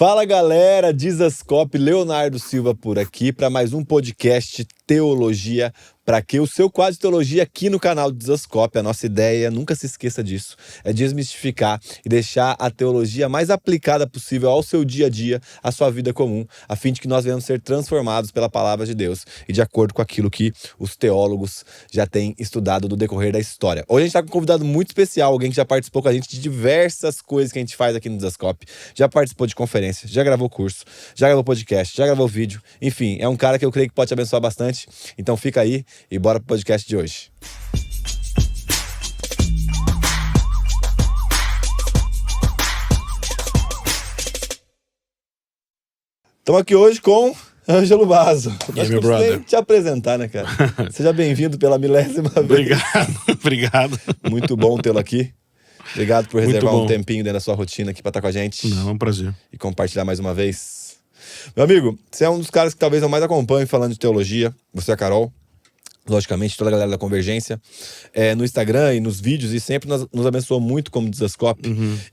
Fala galera, Dizascope, Leonardo Silva por aqui para mais um podcast Teologia para quê? O seu quadro de teologia aqui no canal do Dizascope. A nossa ideia, nunca se esqueça disso, é desmistificar e deixar a teologia mais aplicada possível ao seu dia a dia, à sua vida comum, a fim de que nós venhamos ser transformados pela palavra de Deus e de acordo com aquilo que os teólogos já têm estudado no decorrer da história. Hoje a gente está com um convidado muito especial, alguém que já participou com a gente de diversas coisas que a gente faz aqui no Dizascope, já participou de conferências, já gravou curso, já gravou podcast, já gravou vídeo, enfim, é um cara que eu creio que pode te abençoar bastante. Então fica aí e bora pro podcast de hoje. Estamos aqui hoje com Ângelo Basso. E aí, meu brother? Te apresentar, né, cara? Seja bem-vindo pela milésima vez. Obrigado. Muito bom tê-lo aqui. Obrigado por reservar bom. um tempinho dentro da sua rotina aqui para estar com a gente. Não, é um prazer. E compartilhar mais uma vez. Meu amigo, você é um dos caras que talvez eu mais acompanhe falando de teologia. Você é a Carol. Logicamente, toda a galera da Convergência, no Instagram e nos vídeos, e sempre nos abençoou muito como Dizascope.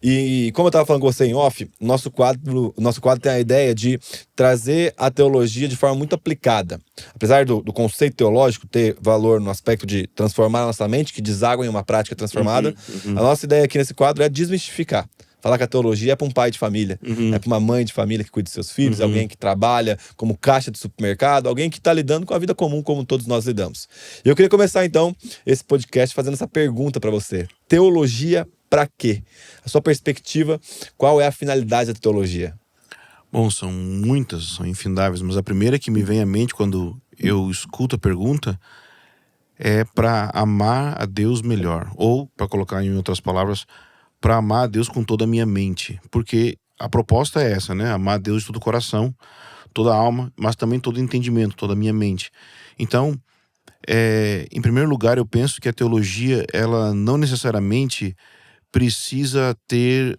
E como eu estava falando com você em off, nosso quadro tem a ideia de trazer a teologia de forma muito aplicada. Apesar do conceito teológico ter valor no aspecto de transformar a nossa mente, que deságua em uma prática transformada, a nossa ideia aqui nesse quadro é desmistificar. Falar que a teologia é para um pai de família, é para uma mãe de família que cuida dos seus filhos, alguém que trabalha como caixa de supermercado, alguém que está lidando com a vida comum como todos nós lidamos. E eu queria começar então esse podcast fazendo essa pergunta para você. Teologia para quê? A sua perspectiva, qual é a finalidade da teologia? Bom, são muitas, são infindáveis, mas a primeira que me vem à mente quando eu escuto a pergunta é para amar a Deus melhor. Ou, para colocar em outras palavras, para amar a Deus com toda a minha mente. Porque a proposta é essa, né? Amar a Deus de todo o coração, toda a alma, mas também todo o entendimento, toda a minha mente. Então, em primeiro lugar, eu penso que a teologia, ela não necessariamente precisa ter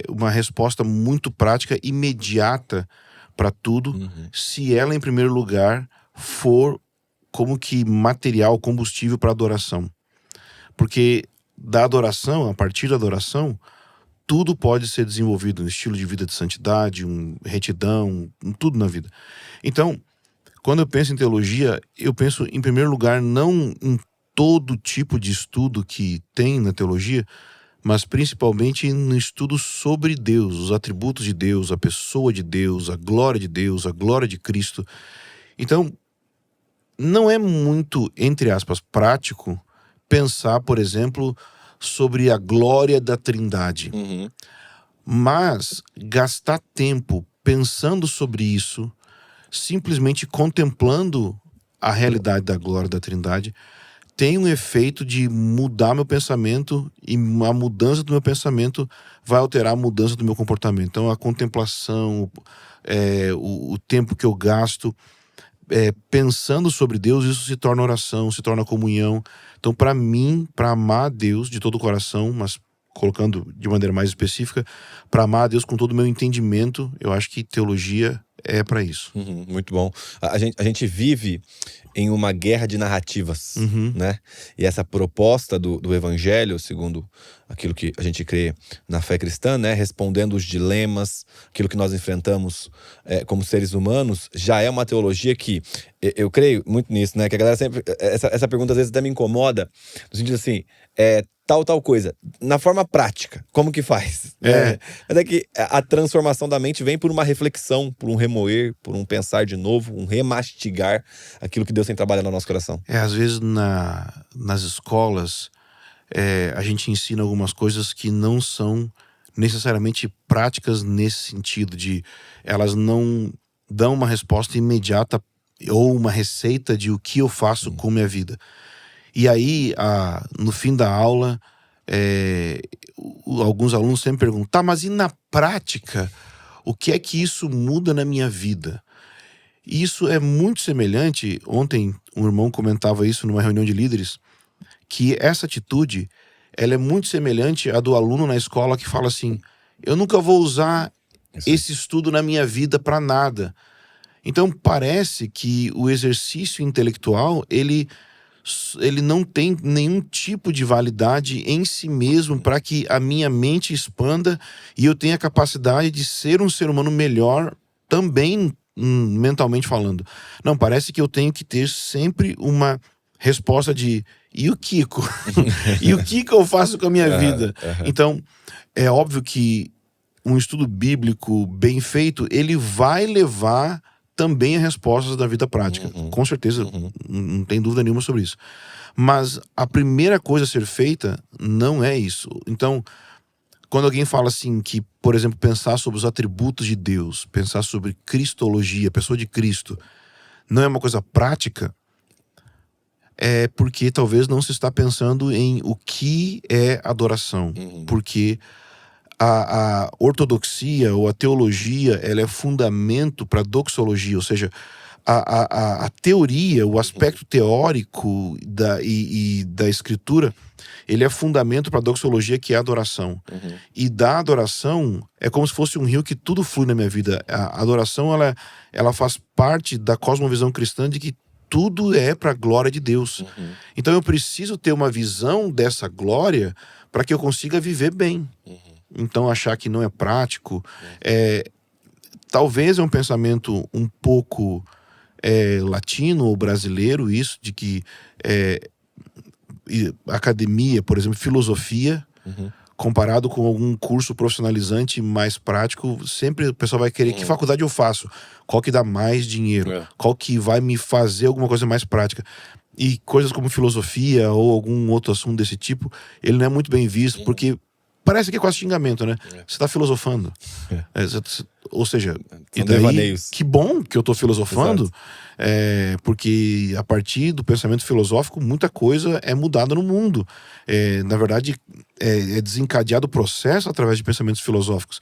uma resposta muito prática, imediata para tudo, se ela, em primeiro lugar, for como que material, combustível para adoração. Porque da adoração, a partir da adoração, tudo pode ser desenvolvido, um estilo de vida de santidade, retidão, tudo na vida. Então, quando eu penso em teologia, eu penso em primeiro lugar não em todo tipo de estudo que tem na teologia, mas principalmente no estudo sobre Deus, os atributos de Deus, a pessoa de Deus, a glória de Deus, a glória de Cristo. Então, não é muito, entre aspas, prático pensar, por exemplo, sobre a glória da Trindade. Mas gastar tempo pensando sobre isso, simplesmente contemplando a realidade da glória da Trindade, tem um efeito de mudar meu pensamento, e a mudança do meu pensamento vai alterar a mudança do meu comportamento. Então a contemplação, o tempo que eu gasto pensando sobre Deus, isso se torna oração, se torna comunhão. Então, para mim, para amar a Deus de todo o coração, mas colocando de maneira mais específica, para amar a Deus com todo o meu entendimento, eu acho que teologia é para isso. Muito bom. A gente vive em uma guerra de narrativas, né? E essa proposta do evangelho, segundo aquilo que a gente crê na fé cristã, né? Respondendo os dilemas, aquilo que nós enfrentamos como seres humanos, já é uma teologia que, eu creio muito nisso, né? Que a galera sempre, essa pergunta às vezes até me incomoda, no sentido assim, tal coisa, na forma prática, como que faz? Mas é que a transformação da mente vem por uma reflexão, por um remoer, por um pensar de novo, um remastigar aquilo que Deus tem trabalhado no nosso coração. Às vezes nas escolas a gente ensina algumas coisas que não são necessariamente práticas nesse sentido, de elas não dão uma resposta imediata ou uma receita de o que eu faço com minha vida. E aí, no fim da aula, alguns alunos sempre perguntam, tá, mas e na prática, o que é que isso muda na minha vida? E isso é muito semelhante, ontem um irmão comentava isso numa reunião de líderes, que essa atitude, ela é muito semelhante à do aluno na escola que fala assim, eu nunca vou usar esse estudo na minha vida para nada. Então parece que o exercício intelectual, ele ele não tem nenhum tipo de validade em si mesmo para que a minha mente expanda e eu tenha a capacidade de ser um ser humano melhor também, mentalmente falando. Não, parece que eu tenho que ter sempre uma resposta de e o Kiko? E o que eu faço com a minha vida? Então, é óbvio que um estudo bíblico bem feito, ele vai levar também a respostas da vida prática. Com certeza, não tem dúvida nenhuma sobre isso. Mas a primeira coisa a ser feita não é isso. Então, quando alguém fala assim que, por exemplo, pensar sobre os atributos de Deus, pensar sobre cristologia, pessoa de Cristo, não é uma coisa prática, é porque talvez não se está pensando em o que é adoração. Porque a ortodoxia ou a teologia, ela é fundamento para a doxologia, ou seja, a teoria, o aspecto teórico da escritura, ele é fundamento para a doxologia, que é a adoração. E da adoração, é como se fosse um rio que tudo flui na minha vida. A adoração, ela faz parte da cosmovisão cristã de que tudo é para a glória de Deus. Então eu preciso ter uma visão dessa glória para que eu consiga viver bem. Então achar que não é prático, talvez é um pensamento um pouco latino ou brasileiro, isso de que academia, por exemplo, filosofia, comparado com algum curso profissionalizante mais prático, sempre o pessoal vai querer que faculdade eu faço, qual que dá mais dinheiro, qual que vai me fazer alguma coisa mais prática. E coisas como filosofia ou algum outro assunto desse tipo, ele não é muito bem visto, porque parece que é quase xingamento, né? Você está filosofando. Ou seja, e daí, que bom que eu estou filosofando, porque a partir do pensamento filosófico, muita coisa é mudada no mundo. Na verdade, é desencadeado o processo através de pensamentos filosóficos.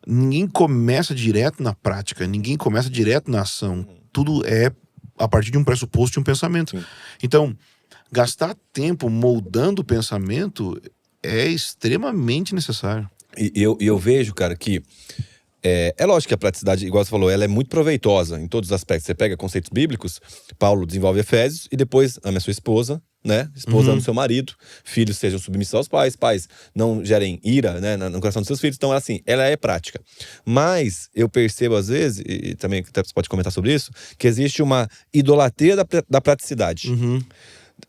Ninguém começa direto na prática, ninguém começa direto na ação. Tudo é a partir de um pressuposto de um pensamento. Então, gastar tempo moldando o pensamento é extremamente necessário. E eu vejo, cara, que é lógico que a praticidade, igual você falou, ela é muito proveitosa em todos os aspectos. Você pega conceitos bíblicos, Paulo desenvolve Efésios, e depois ame a sua esposa, né? Esposa ama o seu marido, filhos sejam submissos aos pais, pais não gerem ira, né, no coração dos seus filhos. Então, assim, ela é prática. Mas eu percebo, às vezes, e também até você pode comentar sobre isso, que existe uma idolatria da praticidade.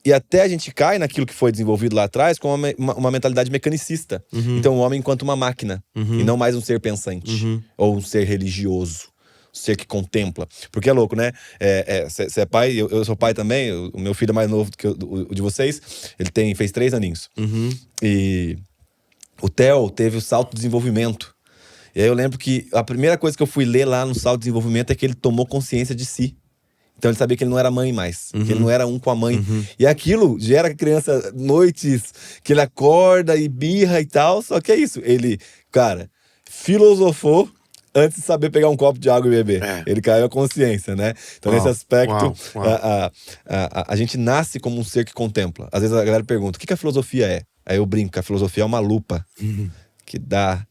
E até a gente cai naquilo que foi desenvolvido lá atrás com uma mentalidade mecanicista. Então o homem enquanto uma máquina, e não mais um ser pensante, ou um ser religioso, um ser que contempla. Porque é louco, né? Você é pai, eu sou pai também, o meu filho é mais novo do que o de vocês, ele fez 3 aninhos. E o Theo teve o salto de desenvolvimento. E aí eu lembro que a primeira coisa que eu fui ler lá no salto de desenvolvimento é que ele tomou consciência de si. Então ele sabia que ele não era mãe mais, que ele não era um com a mãe. E aquilo gera a criança noites que ele acorda e birra e tal, só que é isso. Ele, cara, filosofou antes de saber pegar um copo de água e beber. Ele caiu a consciência, né? Então nesse aspecto, a gente nasce como um ser que contempla. Às vezes a galera pergunta, o que a filosofia é? Aí eu brinco que a filosofia é uma lupa que dá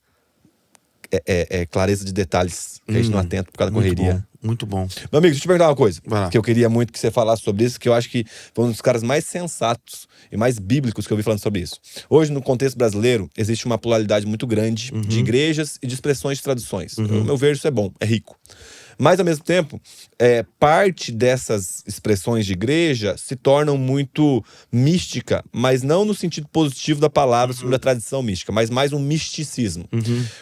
clareza de detalhes que a gente não atenta por causa da correria. Muito bom. Meu amigo, deixa eu te perguntar uma coisa, que eu queria muito que você falasse sobre isso, que eu acho que foi um dos caras mais sensatos e mais bíblicos que eu vi falando sobre isso. Hoje, no contexto brasileiro, existe uma pluralidade muito grande de igrejas e de expressões de traduções. No meu ver, isso é bom, é rico. Mas, ao mesmo tempo, parte dessas expressões de igreja se tornam muito mística, mas não no sentido positivo da palavra sobre a tradição mística, mas mais um misticismo.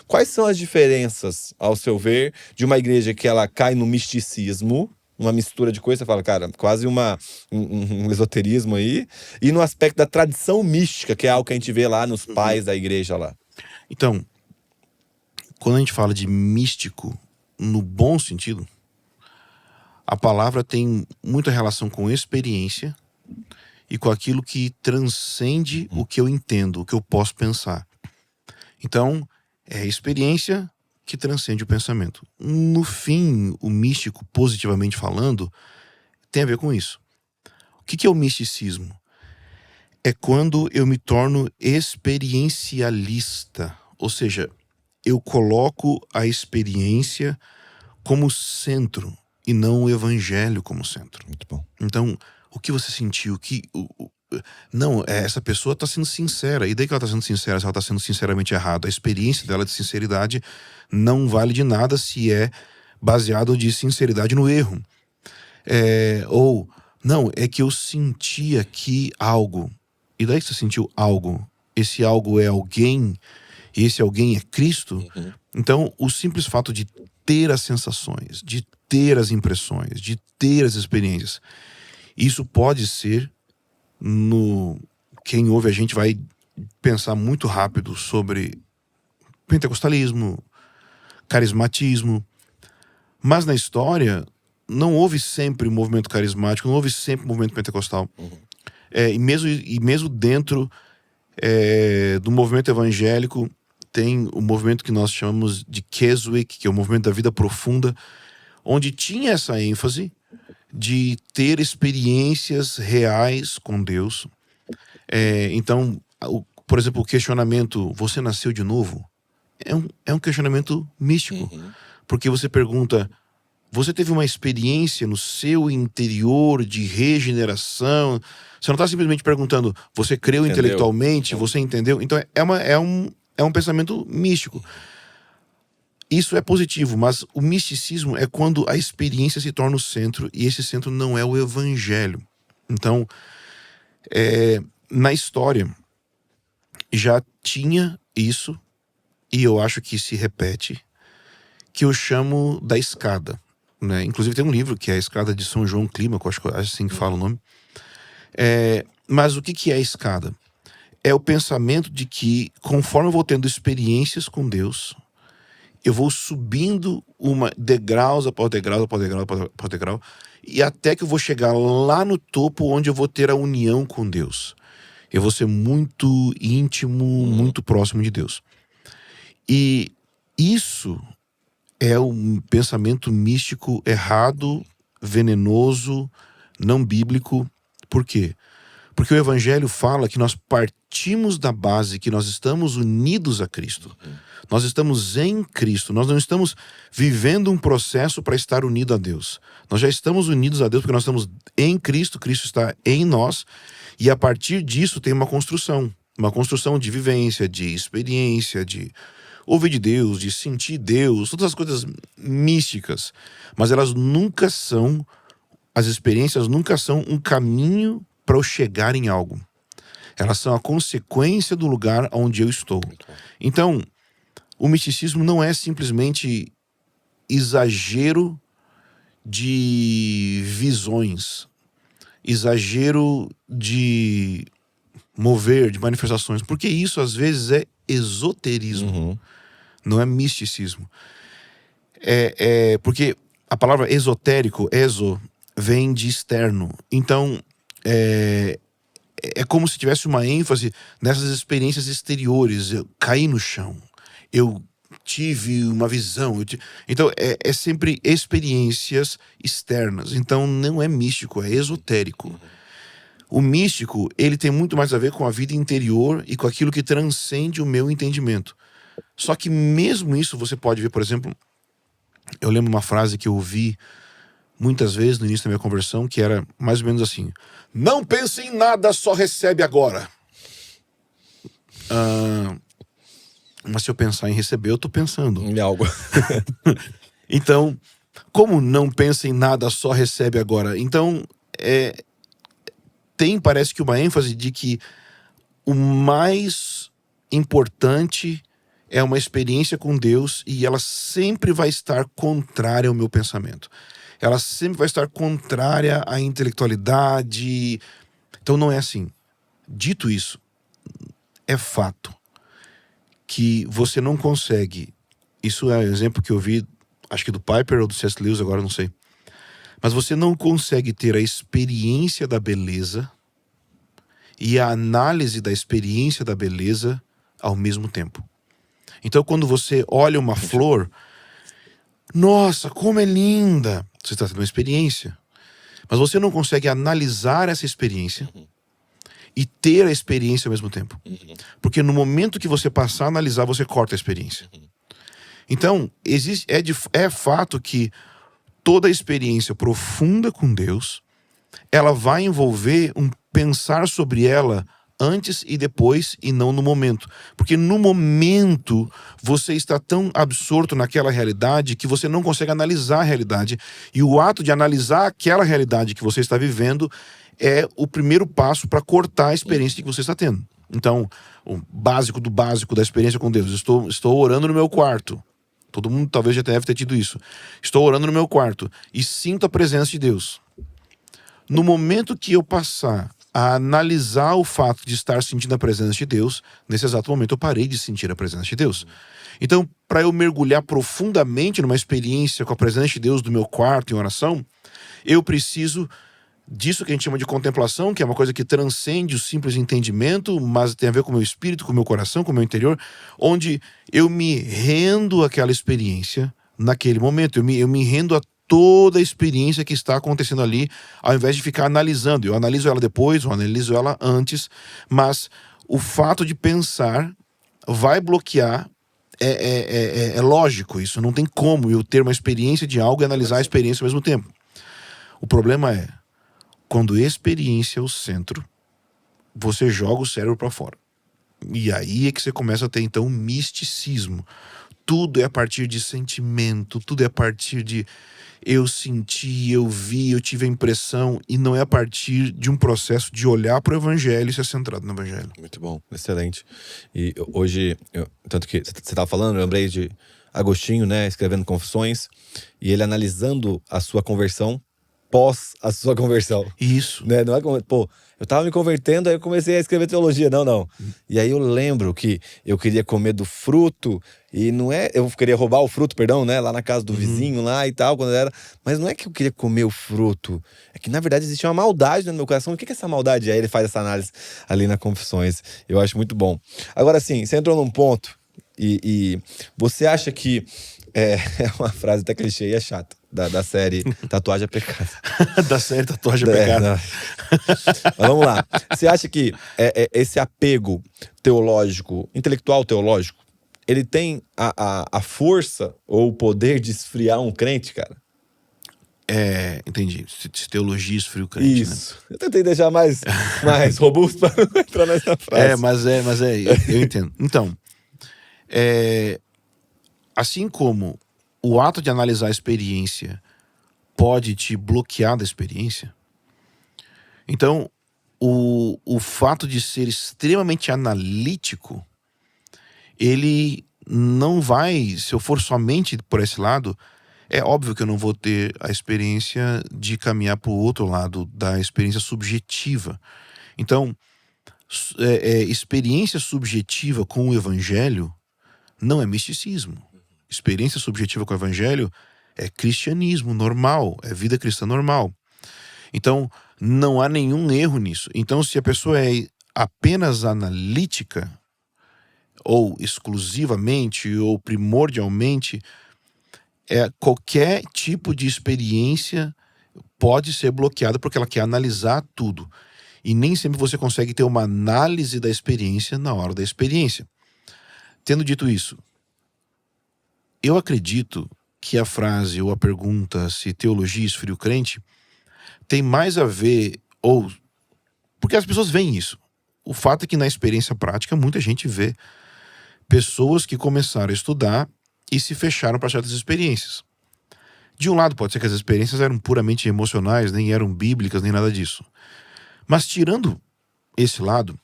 Quais são as diferenças, ao seu ver, de uma igreja que ela cai no misticismo, uma mistura de coisas, você fala, cara, quase um esoterismo aí, e no aspecto da tradição mística, que é algo que a gente vê lá nos pais da igreja lá? Então, quando a gente fala de místico, no bom sentido, a palavra tem muita relação com experiência e com aquilo que transcende o que eu entendo, o que eu posso pensar. Então, é a experiência que transcende o pensamento. No fim, o místico, positivamente falando, tem a ver com isso. O que é o misticismo? É quando eu me torno experiencialista, ou seja, eu coloco a experiência como centro e não o evangelho como centro. Muito bom. Então, O que você sentiu? Não, essa pessoa está sendo sincera. E daí que ela está sendo sincera, se ela está sendo sinceramente errada. A experiência dela de sinceridade não vale de nada se é baseado de sinceridade no erro. Ou, não, é que eu senti aqui algo. E daí que você sentiu algo? Esse algo é alguém? E esse alguém é Cristo? Então, o simples fato de ter as sensações, de ter as impressões, de ter as experiências, isso pode ser quem ouve a gente vai pensar muito rápido sobre pentecostalismo, carismatismo, mas na história não houve sempre um movimento carismático, não houve sempre um movimento pentecostal. E mesmo dentro do movimento evangélico tem o movimento que nós chamamos de Keswick, que é o movimento da vida profunda, onde tinha essa ênfase de ter experiências reais com Deus. Então, por exemplo, o questionamento, você nasceu de novo? É um questionamento místico. Porque você pergunta, você teve uma experiência no seu interior de regeneração? Você não está simplesmente perguntando, você creu intelectualmente, você entendeu? Então, é um pensamento místico. Isso é positivo, mas o misticismo é quando a experiência se torna o centro, e esse centro não é o evangelho. Então, na história, já tinha isso, e eu acho que se repete, que eu chamo da escada. Né? Inclusive tem um livro que é a Escada de São João Clímaco, acho que é assim que fala o nome. Mas o que é a escada? É o pensamento de que, conforme eu vou tendo experiências com Deus, eu vou subindo degraus após degrau, após degrau, após degrau, e até que eu vou chegar lá no topo, onde eu vou ter a união com Deus. Eu vou ser muito íntimo, muito próximo de Deus. E isso é um pensamento místico errado, venenoso, não bíblico. Por quê? Porque o evangelho fala que nós partimos da base que nós estamos unidos a Cristo. Nós estamos em Cristo. Nós não estamos vivendo um processo para estar unido a Deus. Nós já estamos unidos a Deus porque nós estamos em Cristo. Cristo está em nós. E a partir disso tem uma construção. Uma construção de vivência, de experiência, de ouvir de Deus, de sentir Deus. Todas as coisas místicas. Mas elas nunca são... As experiências nunca são um caminho para eu chegar em algo. Elas são a consequência do lugar onde eu estou. Então, o misticismo não é simplesmente exagero de visões, exagero de mover, de manifestações, porque isso às vezes é esoterismo, não é misticismo. Porque a palavra esotérico, vem de externo. Então, é como se tivesse uma ênfase nessas experiências exteriores. Eu caí no chão, eu tive uma visão. Então, é sempre experiências externas. Então, não é místico, é esotérico. O místico, ele tem muito mais a ver com a vida interior e com aquilo que transcende o meu entendimento. Só que mesmo isso você pode ver, por exemplo, eu lembro uma frase que eu ouvi muitas vezes no início da minha conversão, que era mais ou menos assim: não pense em nada, só recebe agora. Mas se eu pensar em receber, eu tô pensando em algo. Então, como não pensa em nada, só recebe agora? Então, parece que uma ênfase de que o mais importante é uma experiência com Deus, e ela sempre vai estar contrária ao meu pensamento. Ela sempre vai estar contrária à intelectualidade. Então não é assim. Dito isso, é fato que você não consegue. Isso é um exemplo que eu vi, acho que do Piper ou do C.S. Lewis, agora não sei. Mas você não consegue ter a experiência da beleza e a análise da experiência da beleza ao mesmo tempo. Então quando você olha uma flor, nossa, como é linda! Você está tendo uma experiência. Mas você não consegue analisar essa experiência e ter a experiência ao mesmo tempo. Porque no momento que você passar a analisar, você corta a experiência. Então, é fato que toda a experiência profunda com Deus ela vai envolver um pensar sobre ela antes e depois e não no momento. Porque no momento você está tão absorto naquela realidade que você não consegue analisar a realidade. E o ato de analisar aquela realidade que você está vivendo é o primeiro passo para cortar a experiência que você está tendo. Então, o básico do básico da experiência com Deus. Estou orando no meu quarto. Todo mundo talvez já deve ter tido isso. Estou orando no meu quarto e sinto a presença de Deus. No momento que eu passar a analisar o fato de estar sentindo a presença de Deus, nesse exato momento eu parei de sentir a presença de Deus. Então, para eu mergulhar profundamente numa experiência com a presença de Deus do meu quarto em oração, eu preciso disso que a gente chama de contemplação, que é uma coisa que transcende o simples entendimento, mas tem a ver com o meu espírito, com o meu coração, com o meu interior, onde eu me rendo àquela experiência naquele momento, eu me rendo a toda a experiência que está acontecendo ali, ao invés de ficar analisando. Eu analiso ela depois, eu analiso ela antes, mas o fato de pensar vai bloquear. É lógico isso, não tem como eu ter uma experiência de algo e analisar a experiência ao mesmo tempo. O problema é, quando experiência é o centro, você joga o cérebro para fora. E aí é que você começa a ter, então, misticismo. Tudo é a partir de sentimento, tudo é a partir de eu senti, eu vi, eu tive a impressão, e não é a partir de um processo de olhar para o evangelho e ser centrado no evangelho. Muito bom, excelente. E hoje, tanto que você estava falando, eu lembrei de Agostinho, né, escrevendo Confissões, e ele analisando a sua conversão pós a sua conversão. Isso. Né? Não é como, pô, eu tava me convertendo, aí eu comecei a escrever teologia. Não. E aí eu lembro que eu queria comer do fruto, e não é, eu queria roubar o fruto, perdão, né, lá na casa do vizinho lá e tal, quando era, mas não é que eu queria comer o fruto, é que na verdade existia uma maldade no meu coração. O que é essa maldade? Aí ele faz essa análise ali na Confissões. Eu acho muito bom. Agora sim, você entrou num ponto, e você acha que é uma frase até clichê e é chata, da série Tatuagem é Pecado. Da série Tatuagem é Pecado. Mas vamos lá. Você acha que esse apego teológico, intelectual teológico, ele tem a força ou o poder de esfriar um crente, cara? Entendi. Se teologia esfria o crente, isso, né? Eu tentei deixar mais robusto para não entrar nessa frase. Mas eu entendo. Então, assim como o ato de analisar a experiência pode te bloquear da experiência, então o fato de ser extremamente analítico, ele não vai, se eu for somente por esse lado, é óbvio que eu não vou ter a experiência de caminhar para o outro lado da experiência subjetiva. Então, experiência subjetiva com o evangelho não é misticismo. Experiência subjetiva com o evangelho é cristianismo normal, é vida cristã normal. Então, não há nenhum erro nisso. Então, se a pessoa é apenas analítica, ou exclusivamente, ou primordialmente, qualquer tipo de experiência pode ser bloqueada porque ela quer analisar tudo. E nem sempre você consegue ter uma análise da experiência na hora da experiência. Tendo dito isso, eu acredito que a frase ou a pergunta se teologia esfria o crente tem mais a ver, porque as pessoas veem isso. O fato é que na experiência prática muita gente vê pessoas que começaram a estudar e se fecharam para certas experiências. De um lado pode ser que as experiências eram puramente emocionais, nem eram bíblicas, nem nada disso. Mas tirando esse lado,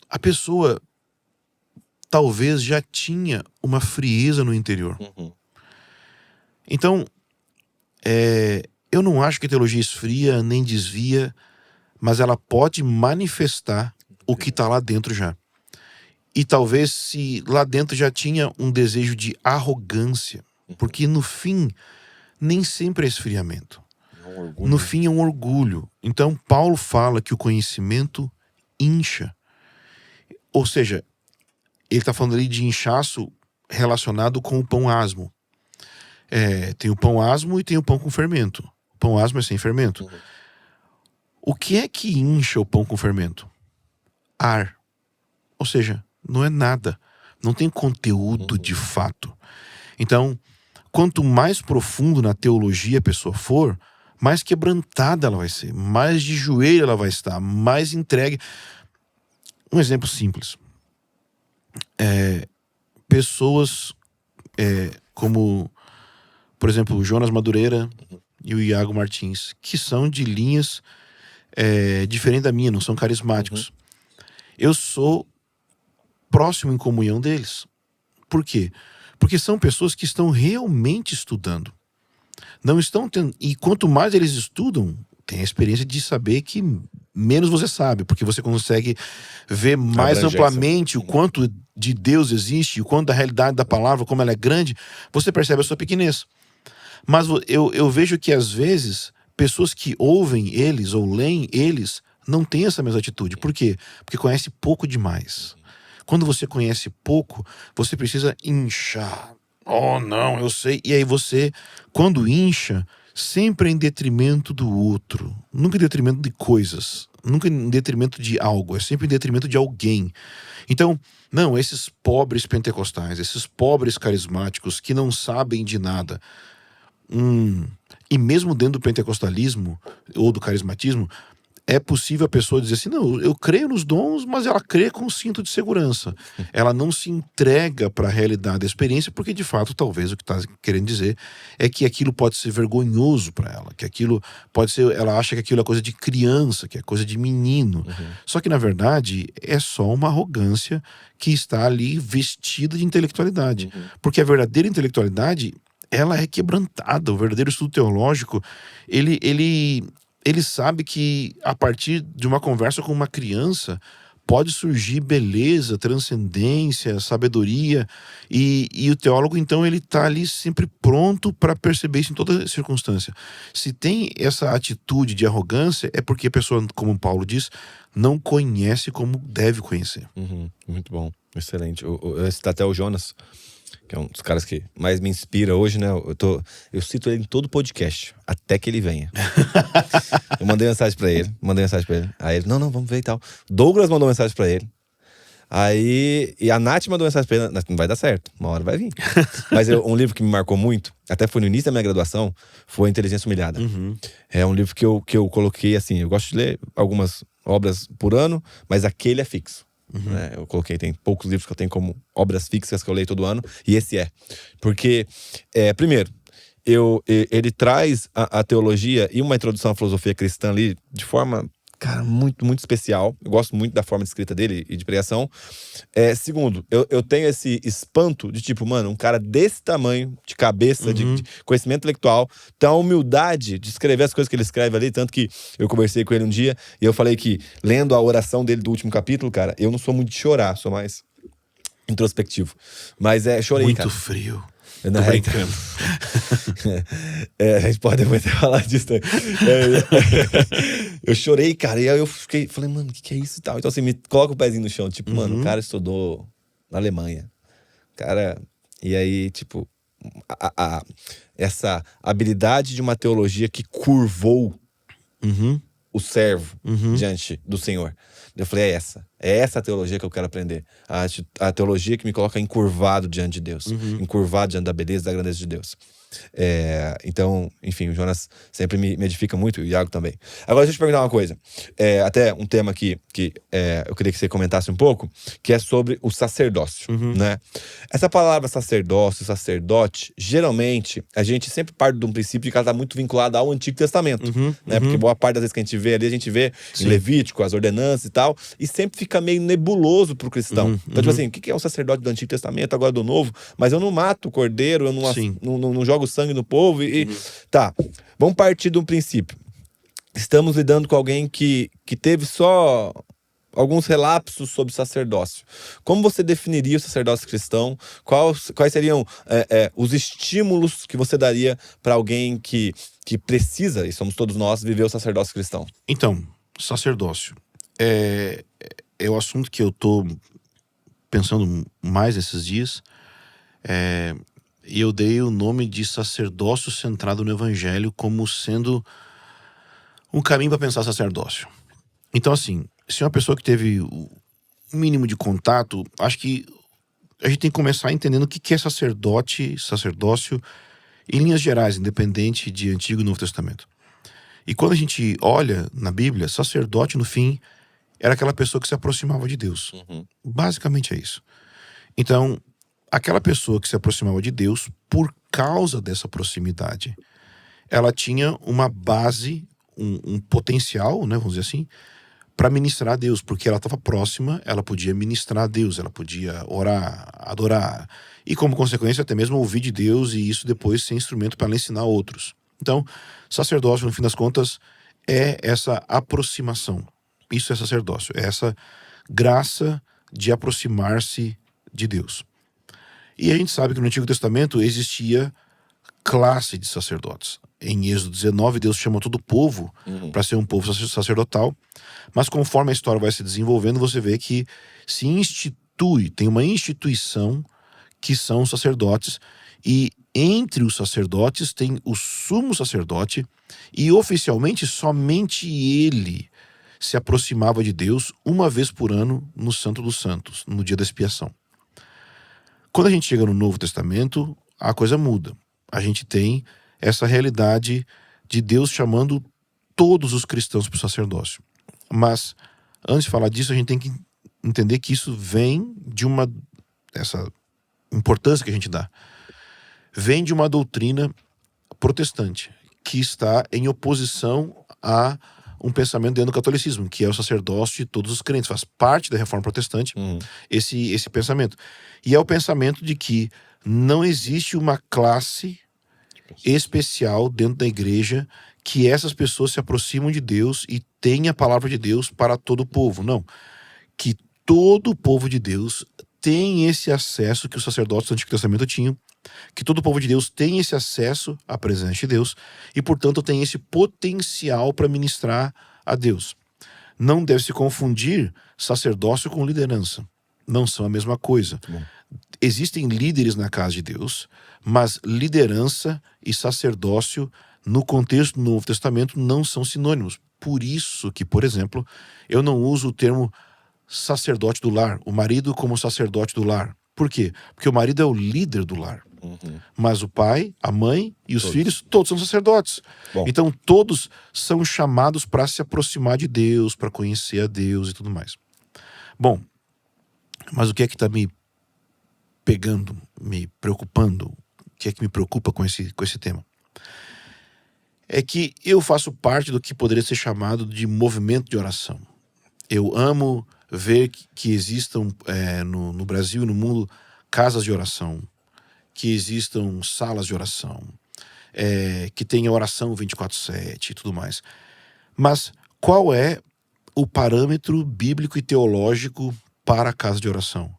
a pessoa talvez já tinha uma frieza no interior. Então, eu não acho que a teologia esfria nem desvia, mas ela pode manifestar o que está lá dentro já. E talvez se lá dentro já tinha um desejo de arrogância, porque no fim nem sempre é esfriamento. No fim é um orgulho. Então Paulo fala que o conhecimento incha. Ou seja, ele está falando ali de inchaço relacionado com o pão asmo. Tem o pão asmo e tem o pão com fermento. O pão asmo é sem fermento. O que é que incha o pão com fermento? Ar. Ou seja, não é nada. Não tem conteúdo de fato. Então, quanto mais profundo na teologia a pessoa for, mais quebrantada ela vai ser, mais de joelho ela vai estar, mais entregue. Um exemplo simples. Pessoas como, por exemplo, o Jonas Madureira e o Iago Martins, que são de linhas diferentes da minha, não são carismáticos. Eu sou próximo em comunhão deles. Por quê? Porque são pessoas que estão realmente estudando. Não estão tendo... E quanto mais eles estudam, tem a experiência de saber que menos você sabe, porque você consegue ver mais Abrangência. amplamente o quanto de Deus existe, o quanto da realidade da palavra, como ela é grande, você percebe a sua pequenez. Mas eu vejo que às vezes, pessoas que ouvem eles ou leem eles, não têm essa mesma atitude. Por quê? Porque conhece pouco demais. Quando você conhece pouco, você precisa inchar. Oh, não, eu sei. E aí você, quando incha, sempre em detrimento do outro. Nunca em detrimento de coisas. Nunca em detrimento de algo. É sempre em detrimento de alguém. Então, não, esses pobres pentecostais, esses pobres carismáticos que não sabem de nada. E mesmo dentro do pentecostalismo ou do carismatismo, é possível a pessoa dizer assim, não, eu creio nos dons, mas ela crê com cinto de segurança. Ela não se entrega para a realidade da experiência, porque de fato, talvez o que está querendo dizer é que aquilo pode ser vergonhoso para ela, que aquilo pode ser, ela acha que aquilo é coisa de criança, que é coisa de menino. Só que na verdade é só uma arrogância que está ali vestida de intelectualidade. Porque a verdadeira intelectualidade, ela é quebrantada. O verdadeiro estudo teológico, ele sabe que a partir de uma conversa com uma criança pode surgir beleza, transcendência, sabedoria, e o teólogo então ele está ali sempre pronto para perceber isso em toda circunstância. Se tem essa atitude de arrogância, é porque a pessoa, como Paulo diz, não conhece como deve conhecer. Muito bom, excelente. Eu cito até o Jonas, que é um dos caras que mais me inspira hoje, né? Eu cito ele em todo podcast, até que ele venha. Eu mandei mensagem pra ele. Aí ele, não, vamos ver e tal. Douglas mandou mensagem pra ele. Aí, e a Nath mandou mensagem pra ele. Não vai dar certo, uma hora vai vir. Mas um livro que me marcou muito, até foi no início da minha graduação, foi Inteligência Humilhada. É um livro que eu coloquei assim, eu gosto de ler algumas obras por ano, mas aquele é fixo. Eu coloquei, tem poucos livros que eu tenho como obras fixas que eu leio todo ano, e esse é. Porque, primeiro, ele traz a teologia e uma introdução à filosofia cristã ali de forma, cara, muito, muito especial. Eu gosto muito da forma de escrita dele e de pregação. Segundo, eu tenho esse espanto de tipo, mano, um cara desse tamanho, de cabeça, de conhecimento intelectual, tem a humildade de escrever as coisas que ele escreve ali, tanto que eu conversei com ele um dia e eu falei que, lendo a oração dele do último capítulo, cara, eu não sou muito de chorar, sou mais introspectivo. Mas chorei, muito cara. frio. Tô brincando. A gente pode depois falar disso também. Eu chorei, cara, e aí eu falei, mano, o que é isso e tal? Então assim, me coloca o pezinho no chão, tipo, mano, o cara estudou na Alemanha. Cara, e aí, tipo, essa habilidade de uma teologia que curvou o servo diante do Senhor. Eu falei, é essa a teologia que eu quero aprender. A teologia que me coloca encurvado diante de Deus. Encurvado diante da beleza e da grandeza de Deus. Então, enfim, o Jonas sempre me edifica muito, e o Iago também. Agora, deixa eu te perguntar uma coisa. Até um tema que eu queria que você comentasse um pouco, que é sobre o sacerdócio, né? Essa palavra sacerdócio, sacerdote, geralmente, a gente sempre parte de um princípio de que ela está muito vinculada ao Antigo Testamento, né? Porque boa parte das vezes que a gente vê ali, a gente vê em Levítico, as ordenanças e tal, e sempre fica meio nebuloso pro cristão. Então, tipo assim, o que é o sacerdote do Antigo Testamento, agora do Novo? Mas eu não mato o cordeiro, eu não jogo sangue no povo Tá, vamos partir de um princípio. Estamos lidando com alguém que teve só alguns relapsos sobre sacerdócio. Como você definiria o sacerdócio cristão? Quais seriam os estímulos que você daria para alguém que precisa, e somos todos nós, viver o sacerdócio cristão? Então, sacerdócio é o assunto que eu tô pensando mais esses dias. E eu dei o nome de sacerdócio centrado no evangelho como sendo um caminho para pensar sacerdócio. Então, assim, se é uma pessoa que teve o mínimo de contato, acho que a gente tem que começar entendendo o que é sacerdócio, em linhas gerais, independente de Antigo e Novo Testamento. E quando a gente olha na Bíblia, sacerdote, no fim, era aquela pessoa que se aproximava de Deus. Basicamente é isso. Então, aquela pessoa que se aproximava de Deus, por causa dessa proximidade, ela tinha uma base, um potencial, né, vamos dizer assim, para ministrar a Deus, porque ela estava próxima, ela podia ministrar a Deus, ela podia orar, adorar, e como consequência até mesmo ouvir de Deus, e isso depois ser instrumento para ela ensinar outros. Então, sacerdócio, no fim das contas, é essa aproximação. Isso é sacerdócio, é essa graça de aproximar-se de Deus. E a gente sabe que no Antigo Testamento existia classe de sacerdotes. Em Êxodo 19, Deus chama todo o povo para ser um povo sacerdotal, mas conforme a história vai se desenvolvendo, você vê que se institui, tem uma instituição que são os sacerdotes, e entre os sacerdotes tem o sumo sacerdote, e oficialmente somente ele se aproximava de Deus uma vez por ano no Santo dos Santos, no dia da expiação. Quando a gente chega no Novo Testamento, a coisa muda. A gente tem essa realidade de Deus chamando todos os cristãos para o sacerdócio. Mas, antes de falar disso, a gente tem que entender que isso vem de essa importância que a gente dá, vem de uma doutrina protestante, que está em oposição a um pensamento dentro do catolicismo, que é o sacerdócio de todos os crentes. Faz parte da reforma protestante esse pensamento. E é o pensamento de que não existe uma classe especial dentro da igreja que essas pessoas se aproximam de Deus e têm a palavra de Deus para todo o povo. Não. Que todo o povo de Deus tem esse acesso que os sacerdotes do Antigo Testamento tinham, que todo o povo de Deus tem esse acesso à presença de Deus e, portanto, tem esse potencial para ministrar a Deus. Não deve se confundir sacerdócio com liderança. Não são a mesma coisa. Existem líderes na casa de Deus, mas liderança e sacerdócio, no contexto do Novo Testamento, não são sinônimos. Por isso que, por exemplo, eu não uso o termo sacerdote do lar, o marido como sacerdote do lar. Por quê? Porque o marido é o líder do lar. Mas o pai, a mãe e os filhos, todos são sacerdotes. Então todos são chamados para se aproximar de Deus, para conhecer a Deus e tudo mais. Bom, mas o que é que está me pegando, me preocupando? O que é que me preocupa com esse tema? É que eu faço parte do que poderia ser chamado de movimento de oração. Eu amo ver que existam no Brasil e no mundo casas de oração, que existam salas de oração, que tenha oração 24/7 e tudo mais. Mas qual é o parâmetro bíblico e teológico para a casa de oração?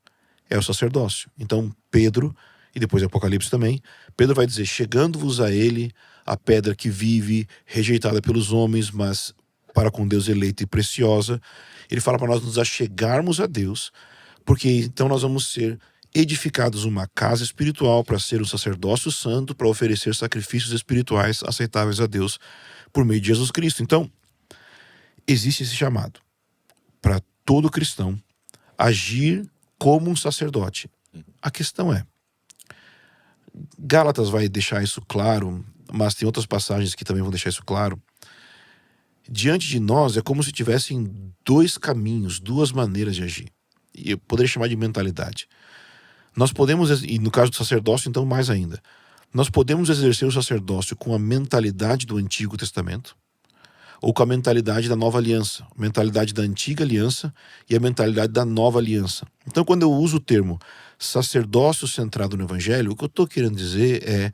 É o sacerdócio. Então Pedro, e depois Apocalipse também, Pedro vai dizer: chegando-vos a ele, a pedra que vive, rejeitada pelos homens, mas para com Deus eleita e preciosa. Ele fala para nós nos achegarmos a Deus, porque então nós vamos ser edificados uma casa espiritual para ser um sacerdócio santo, para oferecer sacrifícios espirituais aceitáveis a Deus por meio de Jesus Cristo. Então, existe esse chamado para todo cristão agir como um sacerdote. A questão é, Gálatas vai deixar isso claro, mas tem outras passagens que também vão deixar isso claro. Diante de nós é como se tivessem dois caminhos, duas maneiras de agir. E eu poderia chamar de mentalidade. Nós podemos, e no caso do sacerdócio, então mais ainda, nós podemos exercer o sacerdócio com a mentalidade do Antigo Testamento ou com a mentalidade da Nova Aliança, a mentalidade da Antiga Aliança e a mentalidade da Nova Aliança. Então, quando eu uso o termo sacerdócio centrado no Evangelho, o que eu estou querendo dizer é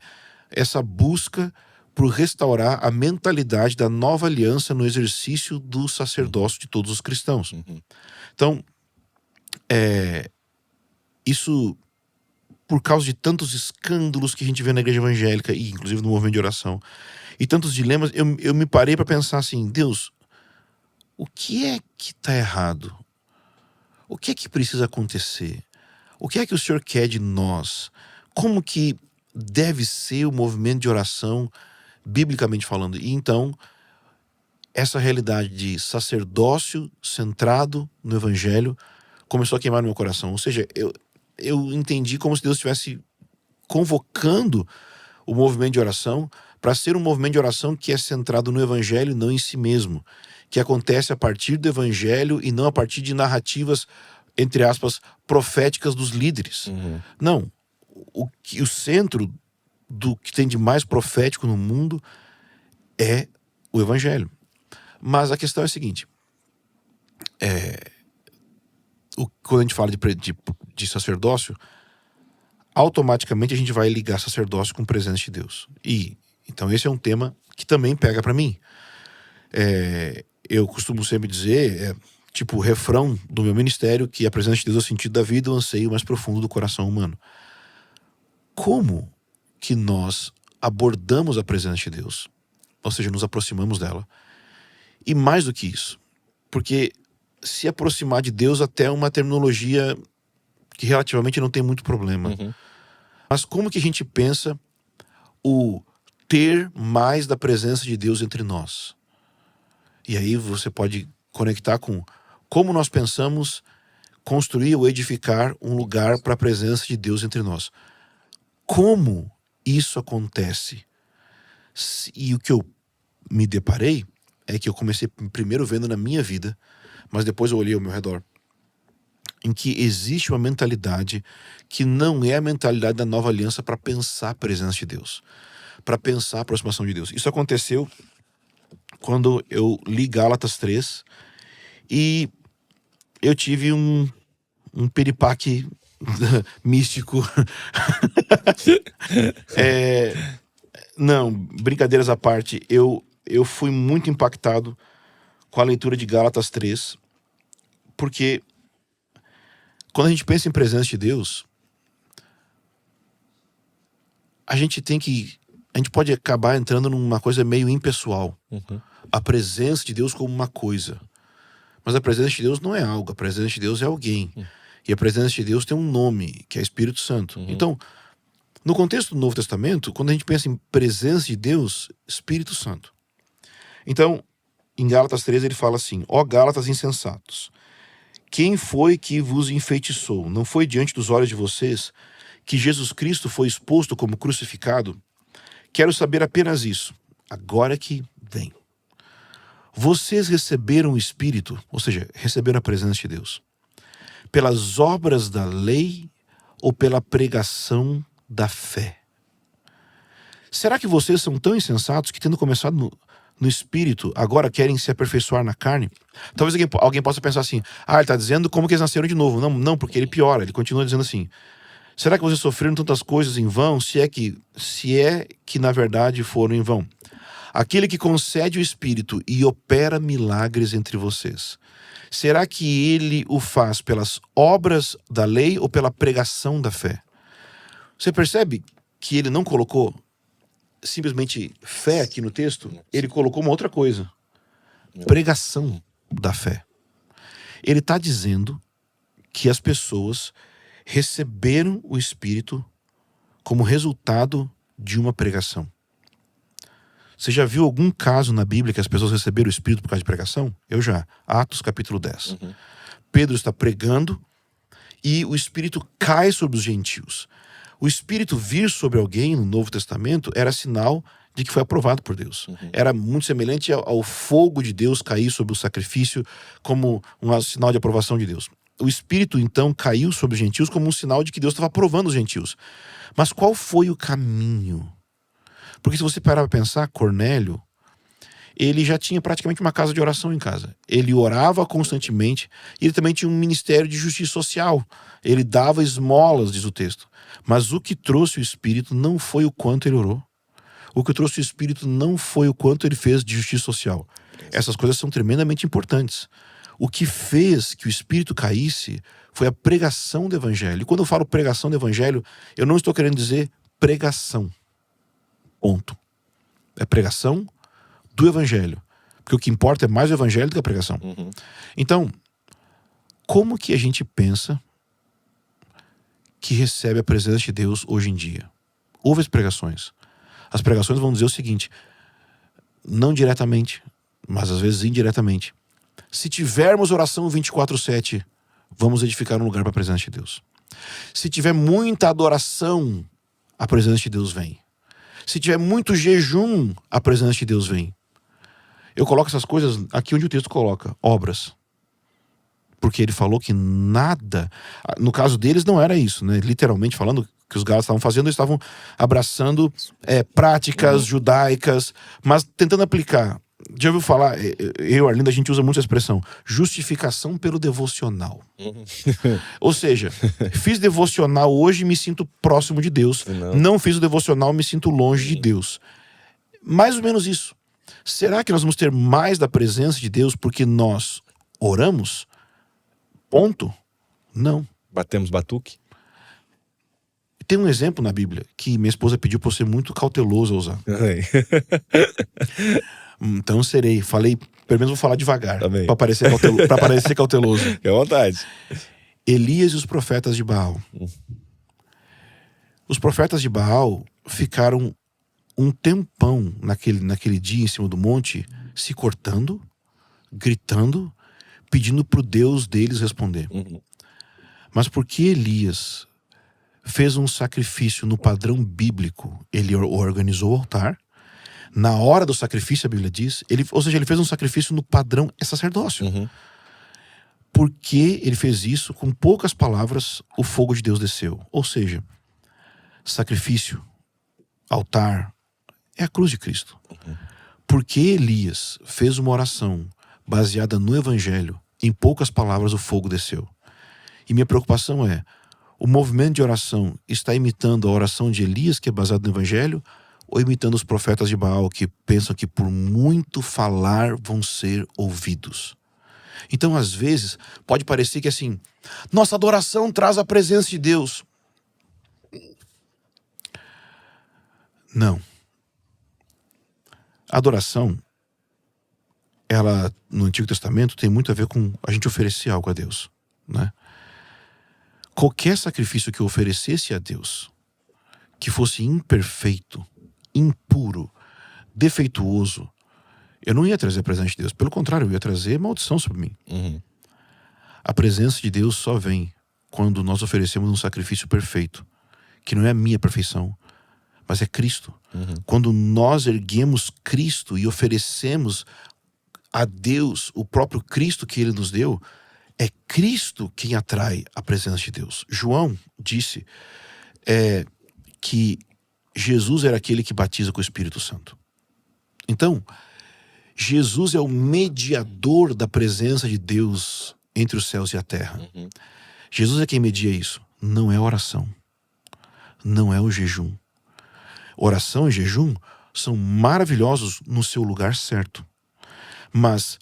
essa busca por restaurar a mentalidade da Nova Aliança no exercício do sacerdócio de todos os cristãos. Então, isso, por causa de tantos escândalos que a gente vê na igreja evangélica, e inclusive no movimento de oração, e tantos dilemas, eu me parei para pensar assim: Deus, o que é que está errado? O que é que precisa acontecer? O que é que o Senhor quer de nós? Como que deve ser o movimento de oração, biblicamente falando? E então, essa realidade de sacerdócio centrado no Evangelho começou a queimar no meu coração. Ou seja, eu entendi como se Deus estivesse convocando o movimento de oração para ser um movimento de oração que é centrado no evangelho, não em si mesmo, que acontece a partir do evangelho e não a partir de narrativas, entre aspas, proféticas dos líderes. Não. O centro do que tem de mais profético no mundo é o evangelho. Mas a questão é a seguinte: quando a gente fala de sacerdócio, automaticamente a gente vai ligar sacerdócio com presença de Deus. Então esse é um tema que também pega para mim. Eu costumo sempre dizer, tipo o refrão do meu ministério, que a presença de Deus é o sentido da vida, o anseio mais profundo do coração humano. Como que nós abordamos a presença de Deus? Ou seja, nos aproximamos dela. E mais do que isso, porque se aproximar de Deus até é uma terminologia que relativamente não tem muito problema. Mas como que a gente pensa o ter mais da presença de Deus entre nós? E aí você pode conectar com como nós pensamos construir ou edificar um lugar para a presença de Deus entre nós. Como isso acontece? E o que eu me deparei é que eu comecei primeiro vendo na minha vida, mas depois eu olhei ao meu redor, em que existe uma mentalidade que não é a mentalidade da nova aliança para pensar a presença de Deus, para pensar a aproximação de Deus. Isso aconteceu quando eu li Gálatas 3 e eu tive um piripaque místico. Não, brincadeiras à parte, eu fui muito impactado com a leitura de Gálatas 3, porque quando a gente pensa em presença de Deus, a gente pode acabar entrando numa coisa meio impessoal. A presença de Deus como uma coisa. Mas a presença de Deus não é algo, a presença de Deus é alguém. E a presença de Deus tem um nome, que é Espírito Santo. Então, no contexto do Novo Testamento, quando a gente pensa em presença de Deus, Espírito Santo. Então, em Gálatas 3 ele fala assim: ó Gálatas insensatos, quem foi que vos enfeitiçou? Não foi diante dos olhos de vocês que Jesus Cristo foi exposto como crucificado? Quero saber apenas isso. Agora que vem. Vocês receberam o Espírito, ou seja, receberam a presença de Deus, pelas obras da lei ou pela pregação da fé? Será que vocês são tão insensatos que, tendo começado no Espírito, agora querem se aperfeiçoar na carne? Talvez alguém possa pensar assim: ele está dizendo como que eles nasceram de novo. Não, porque ele piora, ele continua dizendo assim: será que vocês sofreram tantas coisas em vão, se é que na verdade foram em vão? Aquele que concede o Espírito e opera milagres entre vocês, será que ele o faz pelas obras da lei ou pela pregação da fé? Você percebe que ele não colocou simplesmente fé aqui no texto? Ele colocou uma outra coisa: pregação da fé. Ele está dizendo que as pessoas receberam o Espírito como resultado de uma pregação. Você já viu algum caso na Bíblia que as pessoas receberam o Espírito por causa de pregação? Eu já. Atos capítulo 10. Pedro está pregando e o Espírito cai sobre os gentios. O Espírito vir sobre alguém no Novo Testamento era sinal de que foi aprovado por Deus. Era muito semelhante ao fogo de Deus cair sobre o sacrifício como um sinal de aprovação de Deus. O Espírito então caiu sobre os gentios como um sinal de que Deus estava aprovando os gentios. Mas qual foi o caminho? Porque se você parar para pensar, Cornélio, ele já tinha praticamente uma casa de oração em casa. Ele orava constantemente e ele também tinha um ministério de justiça social. Ele dava esmolas, diz o texto. Mas o que trouxe o Espírito não foi o quanto ele orou. O que trouxe o Espírito não foi o quanto ele fez de justiça social. Essas coisas são tremendamente importantes. O que fez que o Espírito caísse foi a pregação do Evangelho. E quando eu falo pregação do Evangelho, eu não estou querendo dizer pregação. Ponto. É pregação do Evangelho. Porque o que importa é mais o Evangelho do que a pregação. Então, como que a gente pensa que recebe a presença de Deus hoje em dia? Houve as pregações. As pregações vão dizer o seguinte: não diretamente, mas às vezes indiretamente: se tivermos oração 24/7, vamos edificar um lugar para a presença de Deus. Se tiver muita adoração, a presença de Deus vem. Se tiver muito jejum, a presença de Deus vem. Eu coloco essas coisas aqui onde o texto coloca, obras. Porque ele falou que nada... No caso deles não era isso, né? Literalmente falando, que os gálatas estavam fazendo, eles estavam abraçando práticas judaicas, mas tentando aplicar. Já ouviu falar, eu e Arlindo, a gente usa muito essa expressão, justificação pelo devocional. Ou seja, fiz devocional hoje e me sinto próximo de Deus. Não fiz o devocional, me sinto longe de Deus. Mais ou menos isso. Será que nós vamos ter mais da presença de Deus porque nós oramos? Ponto? Não. Batemos batuque? Tem um exemplo na Bíblia que minha esposa pediu para eu ser muito cauteloso a usar. Então serei. Falei, pelo menos vou falar devagar. Para parecer cauteloso. Fique à vontade. Elias e os profetas de Baal. Os profetas de Baal ficaram um tempão naquele dia em cima do monte, se cortando, gritando, pedindo pro Deus deles responder. Mas porque Elias fez um sacrifício no padrão bíblico, ele organizou o altar. Na hora do sacrifício, a Bíblia diz, ou seja, ele fez um sacrifício no padrão sacerdócio. Porque ele fez isso, com poucas palavras, o fogo de Deus desceu. Ou seja, sacrifício, altar, é a cruz de Cristo. Porque Elias fez uma oração baseada no Evangelho, em poucas palavras o fogo desceu. E minha preocupação é, o movimento de oração está imitando a oração de Elias, que é baseado no Evangelho, ou imitando os profetas de Baal, que pensam que por muito falar vão ser ouvidos? Então, às vezes, pode parecer que assim, nossa adoração traz a presença de Deus. Não. A adoração, ela, no Antigo Testamento, tem muito a ver com a gente oferecer algo a Deus, né? Qualquer sacrifício que eu oferecesse a Deus, que fosse imperfeito, impuro, defeituoso, eu não ia trazer a presença de Deus. Pelo contrário, eu ia trazer maldição sobre mim. A presença de Deus só vem quando nós oferecemos um sacrifício perfeito, que não é a minha perfeição, mas é Cristo. Quando nós erguemos Cristo e oferecemos a Deus o próprio Cristo que Ele nos deu, é Cristo quem atrai a presença de Deus. João disse que Jesus era aquele que batiza com o Espírito Santo. Então, Jesus é o mediador da presença de Deus entre os céus e a terra. Jesus é quem media isso. Não é a oração. Não é o jejum. Oração e jejum são maravilhosos no seu lugar certo. Mas,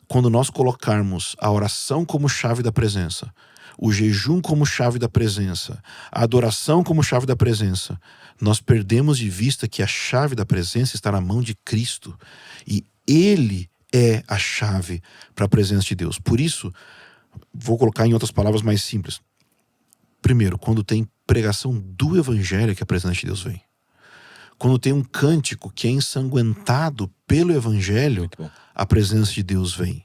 quando nós colocarmos a oração como chave da presença, o jejum como chave da presença, a adoração como chave da presença, nós perdemos de vista que a chave da presença está na mão de Cristo. E Ele é a chave para a presença de Deus. Por isso, vou colocar em outras palavras mais simples. Primeiro, quando tem pregação do Evangelho, que a presença de Deus vem. Quando tem um cântico que é ensanguentado pelo Evangelho, a presença de Deus vem.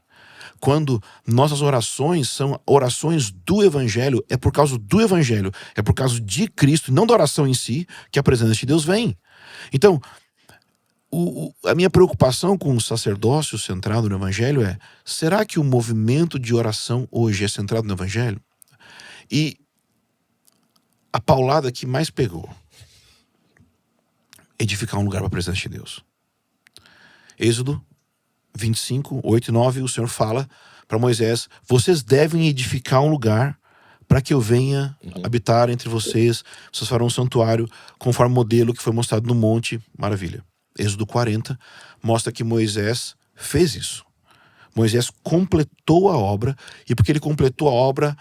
Quando nossas orações são orações do Evangelho, é por causa do Evangelho, é por causa de Cristo, e não da oração em si, que a presença de Deus vem. Então, a minha preocupação com o sacerdócio centrado no Evangelho é, será que o movimento de oração hoje é centrado no Evangelho? E a paulada que mais pegou, edificar um lugar para a presença de Deus. Êxodo 25, 8 e 9, o Senhor fala para Moisés, vocês devem edificar um lugar para que eu venha habitar entre vocês, vocês farão um santuário conforme o modelo que foi mostrado no monte. Maravilha. Êxodo 40 mostra que Moisés fez isso. Moisés completou a obra, e porque ele completou a obra,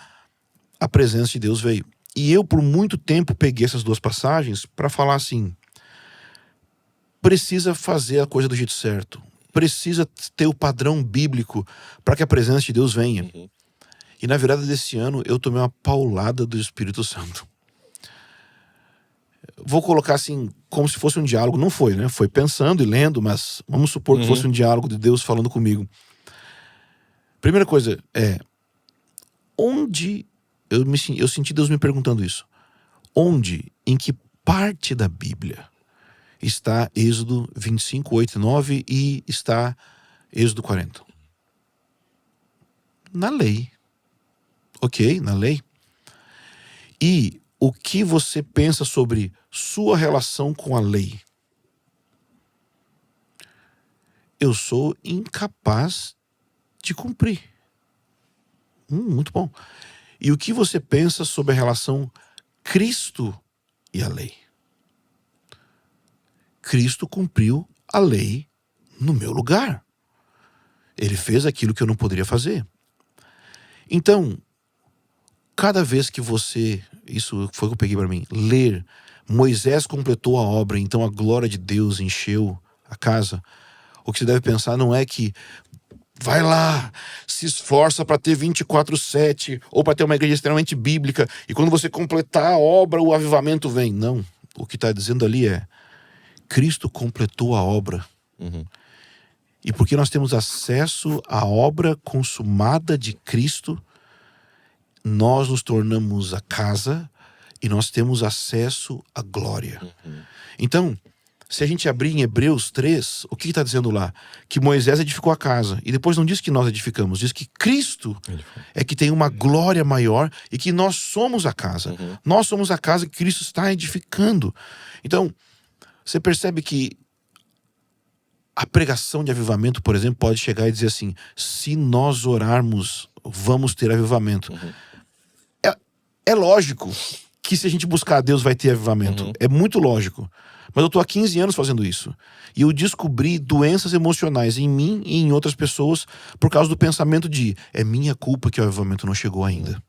a presença de Deus veio. E eu por muito tempo peguei essas duas passagens para falar assim, precisa fazer a coisa do jeito certo. Precisa ter o padrão bíblico para que a presença de Deus venha. E na virada desse ano, eu tomei uma paulada do Espírito Santo. Vou colocar assim, como se fosse um diálogo. Não foi, né? Foi pensando e lendo, mas vamos supor que fosse um diálogo de Deus falando comigo. Primeira coisa é, onde eu senti Deus me perguntando isso. Onde, em que parte da Bíblia está Êxodo 25, 8 e 9 e está Êxodo 40. Na lei. Ok, na lei. E o que você pensa sobre sua relação com a lei? Eu sou incapaz de cumprir. Muito bom. E o que você pensa sobre a relação Cristo e a lei? Cristo cumpriu a lei no meu lugar. Ele fez aquilo que eu não poderia fazer. Então, cada vez que você, isso foi o que eu peguei para mim, ler, Moisés completou a obra, então a glória de Deus encheu a casa, o que você deve pensar não é que vai lá, se esforça para ter 24/7 ou para ter uma igreja extremamente bíblica e quando você completar a obra o avivamento vem. Não, o que está dizendo ali é Cristo completou a obra. E porque nós temos acesso à obra consumada de Cristo, nós nos tornamos a casa e nós temos acesso à glória. Então, se a gente abrir em Hebreus 3, o que está dizendo lá? Que Moisés edificou a casa. E depois não diz que nós edificamos, diz que Cristo é que tem uma glória maior e que nós somos a casa. Nós somos a casa que Cristo está edificando. Então, você percebe que a pregação de avivamento, por exemplo, pode chegar e dizer assim, se nós orarmos, vamos ter avivamento. É lógico que se a gente buscar a Deus vai ter avivamento. É muito lógico. Mas eu estou há 15 anos fazendo isso. E eu descobri doenças emocionais em mim e em outras pessoas por causa do pensamento de é minha culpa que o avivamento não chegou ainda.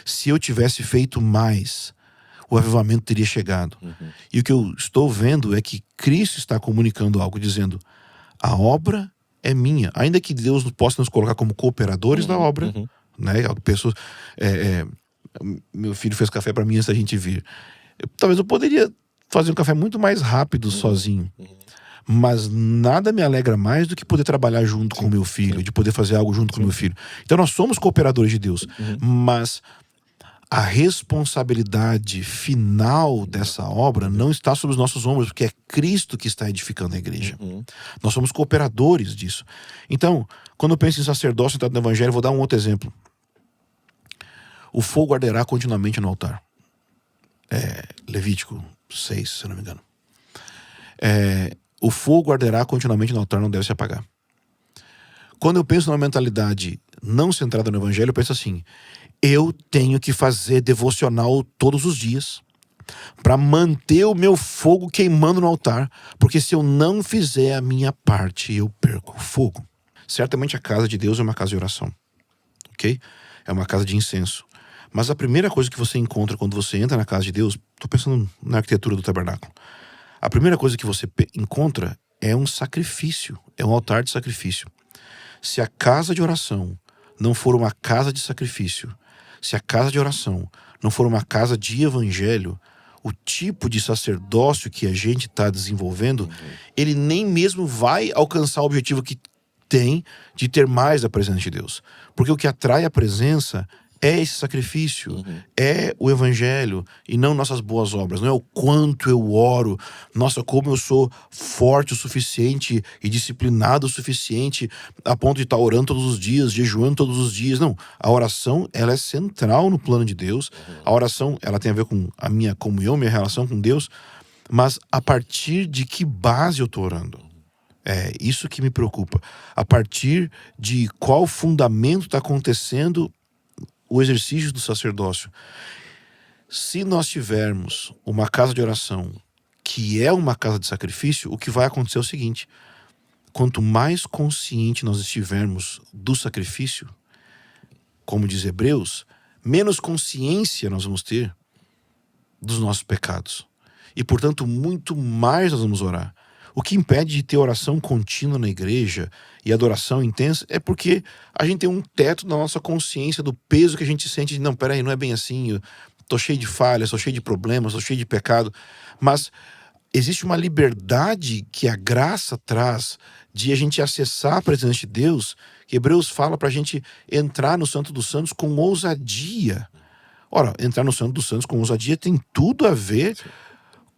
Se eu tivesse feito mais, o avivamento teria chegado. E o que eu estou vendo é que Cristo está comunicando algo, dizendo a obra é minha. Ainda que Deus possa nos colocar como cooperadores da obra, né? Pessoas, meu filho fez café para mim antes da gente vir. Talvez eu poderia fazer um café muito mais rápido sozinho. Mas nada me alegra mais do que poder trabalhar junto com meu filho, de poder fazer algo junto com meu filho. Então nós somos cooperadores de Deus, mas a responsabilidade final dessa obra não está sobre os nossos ombros, porque é Cristo que está edificando a igreja. Nós somos cooperadores disso. Então, quando eu penso em sacerdócio no Evangelho, eu vou dar um outro exemplo. O fogo arderá continuamente no altar. Levítico 6, se eu não me engano. O fogo arderá continuamente no altar, não deve se apagar. Quando eu penso numa mentalidade não centrada no Evangelho, eu penso assim, eu tenho que fazer devocional todos os dias para manter o meu fogo queimando no altar, porque se eu não fizer a minha parte, eu perco o fogo. Certamente a casa de Deus é uma casa de oração, ok? É uma casa de incenso. Mas a primeira coisa que você encontra quando você entra na casa de Deus, estou pensando na arquitetura do tabernáculo, a primeira coisa que você encontra é um sacrifício, é um altar de sacrifício. Se a casa de oração não for uma casa de sacrifício, se a casa de oração não for uma casa de evangelho, o tipo de sacerdócio que a gente está desenvolvendo, ele nem mesmo vai alcançar o objetivo que tem de ter mais da presença de Deus. Porque o que atrai a presença é esse sacrifício, é o evangelho e não nossas boas obras, não é o quanto eu oro, nossa, como eu sou forte o suficiente e disciplinado o suficiente a ponto de estar orando todos os dias, jejuando todos os dias. Não, a oração, ela é central no plano de Deus. A oração, ela tem a ver com a minha comunhão, minha relação com Deus, mas a partir de que base eu estou orando? É isso que me preocupa. A partir de qual fundamento está acontecendo o exercício do sacerdócio. Se nós tivermos uma casa de oração que é uma casa de sacrifício, o que vai acontecer é o seguinte: quanto mais consciente nós estivermos do sacrifício, como diz Hebreus, menos consciência nós vamos ter dos nossos pecados. E, portanto, muito mais nós vamos orar. O que impede de ter oração contínua na igreja e adoração intensa é porque a gente tem um teto na nossa consciência do peso que a gente sente de, não, peraí, não é bem assim, eu tô cheio de falhas, tô cheio de problemas, tô cheio de pecado. Mas existe uma liberdade que a graça traz de a gente acessar a presença de Deus, que Hebreus fala pra gente entrar no Santo dos Santos com ousadia. Ora, entrar no Santo dos Santos com ousadia tem tudo a ver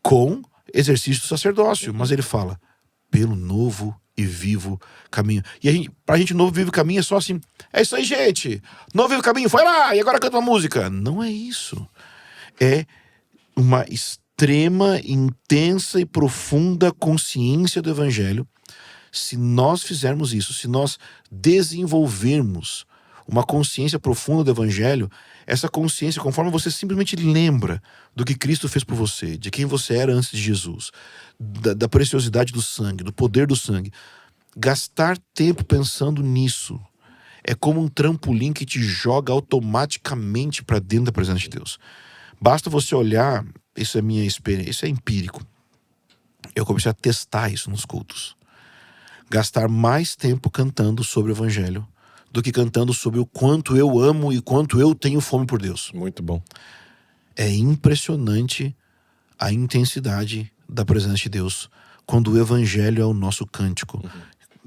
com exercício do sacerdócio, mas ele fala pelo novo e vivo caminho. E pra gente, novo e vivo caminho é só assim, é isso aí, gente, novo e vivo caminho, foi lá, e agora canta uma música. Não é isso. É uma extrema, intensa e profunda consciência do evangelho. Se nós fizermos isso, se nós desenvolvermos uma consciência profunda do evangelho, essa consciência, conforme você simplesmente lembra do que Cristo fez por você, de quem você era antes de Jesus, da preciosidade do sangue, do poder do sangue, gastar tempo pensando nisso é como um trampolim que te joga automaticamente para dentro da presença de Deus. Basta você olhar, isso é minha experiência, isso é empírico. Eu comecei a testar isso nos cultos. Gastar mais tempo cantando sobre o evangelho do que cantando sobre o quanto eu amo e quanto eu tenho fome por Deus. Muito bom. É impressionante a intensidade da presença de Deus quando o evangelho é o nosso cântico.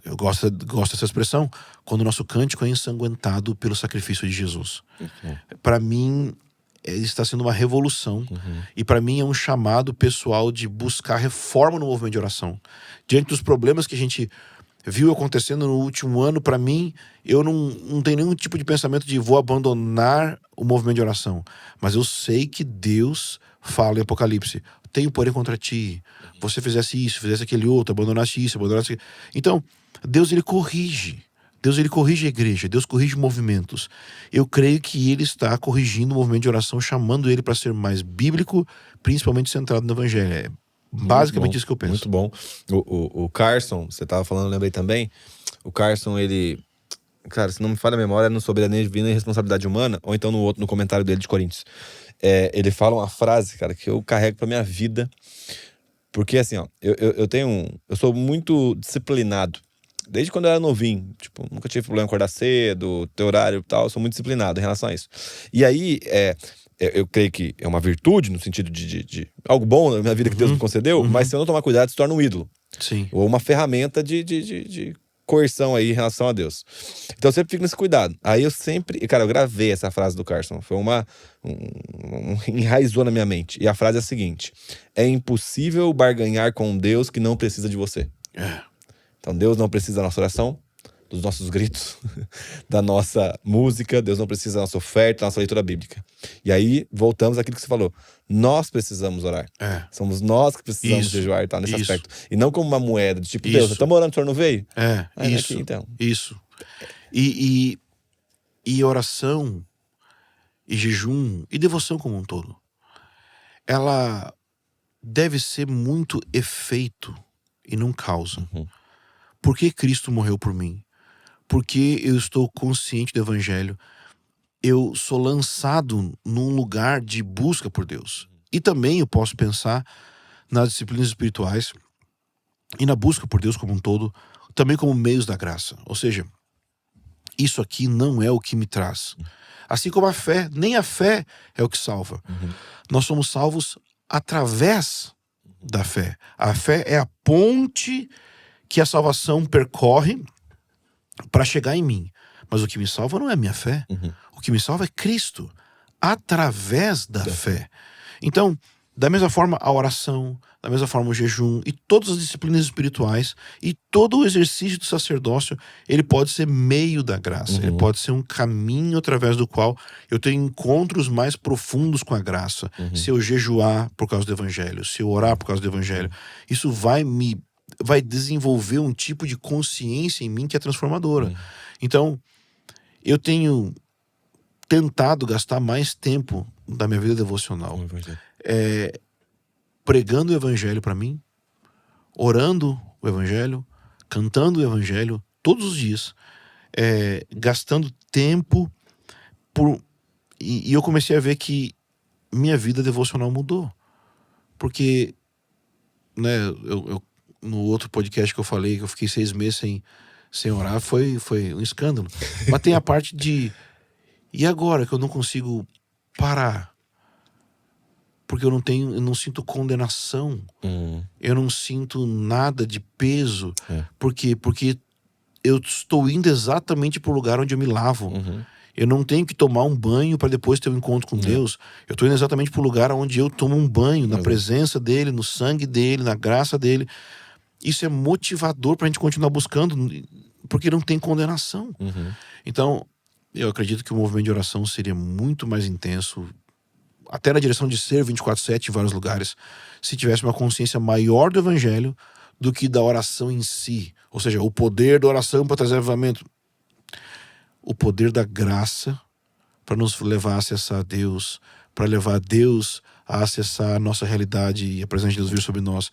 Eu gosto dessa expressão, quando o nosso cântico é ensanguentado pelo sacrifício de Jesus. Para mim, está sendo uma revolução. E para mim é um chamado pessoal de buscar reforma no movimento de oração. Diante dos problemas que a gente viu acontecendo no último ano, para mim, eu não tenho nenhum tipo de pensamento de vou abandonar o movimento de oração. Mas eu sei que Deus fala em Apocalipse, tenho porém contra ti, você fizesse isso, fizesse aquele outro, abandonasse isso, abandonasse aquilo. Então, Deus ele corrige. Deus ele corrige a igreja, Deus corrige movimentos. Eu creio que ele está corrigindo o movimento de oração, chamando ele para ser mais bíblico, principalmente centrado no evangelho. É basicamente isso que eu penso. Muito bom. O Carson, você estava falando, eu lembrei também. O Carson, ele... Cara, se não me falha a memória, é no Soberania Divina e Responsabilidade Humana, ou então no comentário dele de Coríntios. Ele fala uma frase, cara, que eu carrego pra minha vida. Porque assim, ó, eu sou muito disciplinado. Desde quando eu era novinho. Tipo, nunca tive problema em acordar cedo, ter horário e tal. Eu sou muito disciplinado em relação a isso. E aí, eu creio que é uma virtude, no sentido de algo bom na minha vida que Deus me concedeu, mas se eu não tomar cuidado, se torna um ídolo. Sim. Ou uma ferramenta de coerção aí em relação a Deus. Então eu sempre fico nesse cuidado. Aí eu sempre... Cara, eu gravei essa frase do Carson. Foi enraizou na minha mente. E a frase é a seguinte: é impossível barganhar com um Deus que não precisa de você. Então Deus não precisa da nossa oração, dos nossos gritos, da nossa música. Deus não precisa da nossa oferta, da nossa leitura bíblica. E aí voltamos àquilo que você falou. Nós precisamos orar. Somos nós que precisamos jejuar e tal, nesse aspecto. E não como uma moeda, de tipo, Deus, estamos orando, o senhor não veio? Isso. Aqui, então. Isso. E oração, e jejum, e devoção como um todo, ela deve ser muito efeito e não causa. Por que Cristo morreu por mim? Porque eu estou consciente do evangelho. Eu sou lançado num lugar de busca por Deus. E também eu posso pensar nas disciplinas espirituais e na busca por Deus como um todo, também como meios da graça. Ou seja, isso aqui não é o que me traz. Assim como a fé, nem a fé é o que salva. Nós somos salvos através da fé. A fé é a ponte que a salvação percorre para chegar em mim. Mas o que me salva não é a minha fé. O que me salva é Cristo, através da fé. Então, da mesma forma a oração, da mesma forma o jejum e todas as disciplinas espirituais e todo o exercício do sacerdócio, ele pode ser meio da graça. Ele pode ser um caminho através do qual eu tenho encontros mais profundos com a graça. Se eu jejuar por causa do evangelho, se eu orar por causa do evangelho, isso vai desenvolver um tipo de consciência em mim que é transformadora. Então, eu tenho tentado gastar mais tempo da minha vida devocional pregando o evangelho para mim, orando o evangelho, cantando o evangelho todos os dias, gastando tempo e eu comecei a ver que minha vida devocional mudou. Porque, né, eu no outro podcast que eu falei que eu fiquei 6 meses sem orar, foi um escândalo. Mas tem a parte de... E agora que eu não consigo parar? Porque eu não sinto condenação. Eu não sinto nada de peso. Por quê? Porque eu estou indo exatamente para o lugar onde eu me lavo. Eu não tenho que tomar um banho para depois ter um encontro com Deus. Eu estou indo exatamente para o lugar onde eu tomo um banho, na presença dele, no sangue dele, na graça dele. Isso é motivador para a gente continuar buscando, porque não tem condenação. Então, eu acredito que o movimento de oração seria muito mais intenso, até na direção de ser 24/7 em vários lugares, se tivesse uma consciência maior do evangelho do que da oração em si. Ou seja, o poder da oração para trazer avivamento. O poder da graça para nos levar a acessar Deus, para levar Deus a acessar a nossa realidade e a presença de Deus vir sobre nós.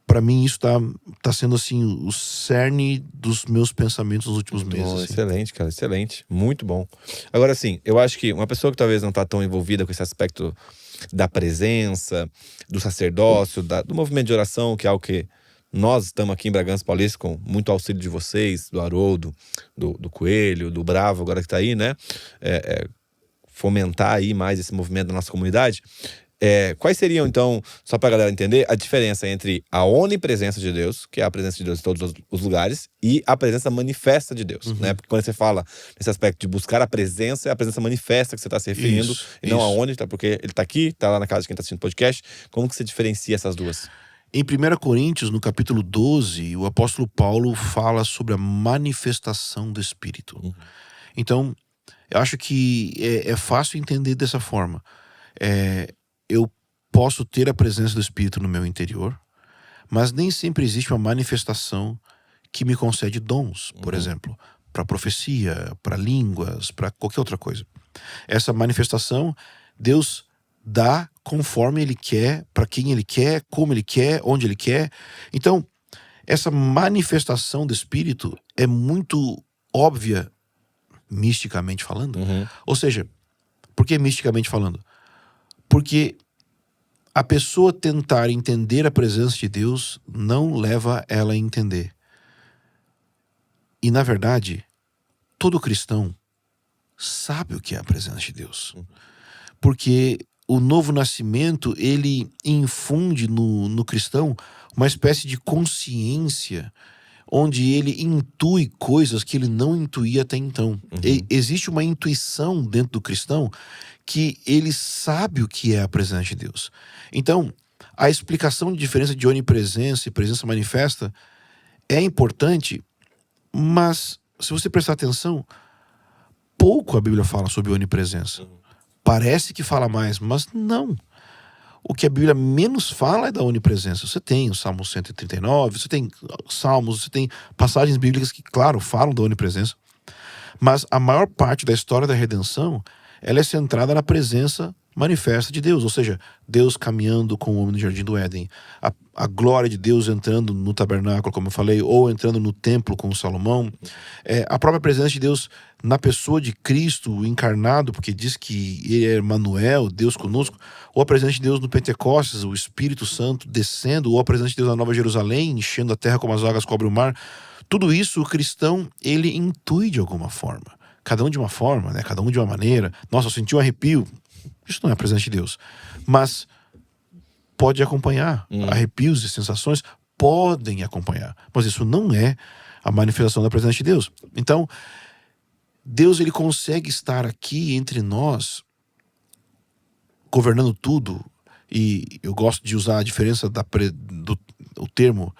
Para mim isso tá sendo assim o cerne dos meus pensamentos nos últimos meses. Bom, assim. excelente, cara, excelente, muito bom. Agora, assim, eu acho que uma pessoa que talvez não tá tão envolvida com esse aspecto da presença, do sacerdócio, do movimento de oração, que é algo que nós estamos aqui em Bragança Paulista com muito auxílio de vocês, do Haroldo, do Coelho, do Bravo, agora que tá aí, né? Fomentar aí mais esse movimento da nossa comunidade. Quais seriam, então, só pra galera entender, a diferença entre a onipresença de Deus, que é a presença de Deus em todos os lugares, e a presença manifesta de Deus, né? Porque quando você fala nesse aspecto de buscar a presença, é a presença manifesta que você está se referindo, e não a ônibus, porque ele tá aqui, tá lá na casa de quem tá assistindo o podcast. Como que você diferencia essas duas? Em 1 Coríntios, no capítulo 12, o apóstolo Paulo fala sobre a manifestação do Espírito. Então, eu acho que é fácil entender dessa forma. Eu posso ter a presença do Espírito no meu interior, mas nem sempre existe uma manifestação que me concede dons, por exemplo, para profecia, para línguas, para qualquer outra coisa. Essa manifestação, Deus dá conforme Ele quer, para quem Ele quer, como Ele quer, onde Ele quer. Então, essa manifestação do Espírito é muito óbvia, misticamente falando. Ou seja, por que misticamente falando? Porque a pessoa tentar entender a presença de Deus não leva ela a entender. E, na verdade, todo cristão sabe o que é a presença de Deus. Porque o novo nascimento, ele infunde no cristão uma espécie de consciência onde ele intui coisas que ele não intuía até então. Existe uma intuição dentro do cristão que ele sabe o que é a presença de Deus. Então, a explicação de diferença de onipresença e presença manifesta é importante, mas se você prestar atenção, pouco a Bíblia fala sobre onipresença. Parece que fala mais, mas não. O que a Bíblia menos fala é da onipresença. Você tem o Salmo 139, você tem salmos, você tem passagens bíblicas que, claro, falam da onipresença. Mas a maior parte da história da redenção, ela é centrada na presença manifesta de Deus. Ou seja, Deus caminhando com o homem no jardim do Éden. A glória de Deus entrando no tabernáculo, como eu falei, ou entrando no templo com Salomão. A própria presença de Deus na pessoa de Cristo encarnado, porque diz que ele é Emmanuel, Deus conosco. Ou a presença de Deus no Pentecostes, o Espírito Santo descendo. Ou a presença de Deus na Nova Jerusalém, enchendo a terra como as águas cobrem o mar. Tudo isso o cristão, ele intui de alguma forma. Cada um de uma forma, né? Cada um de uma maneira. Nossa, eu senti um arrepio. Isso não é a presença de Deus. Mas pode acompanhar. Arrepios e sensações podem acompanhar. Mas isso não é a manifestação da presença de Deus. Então, Deus, ele consegue estar aqui entre nós, governando tudo. E eu gosto de usar a diferença do termo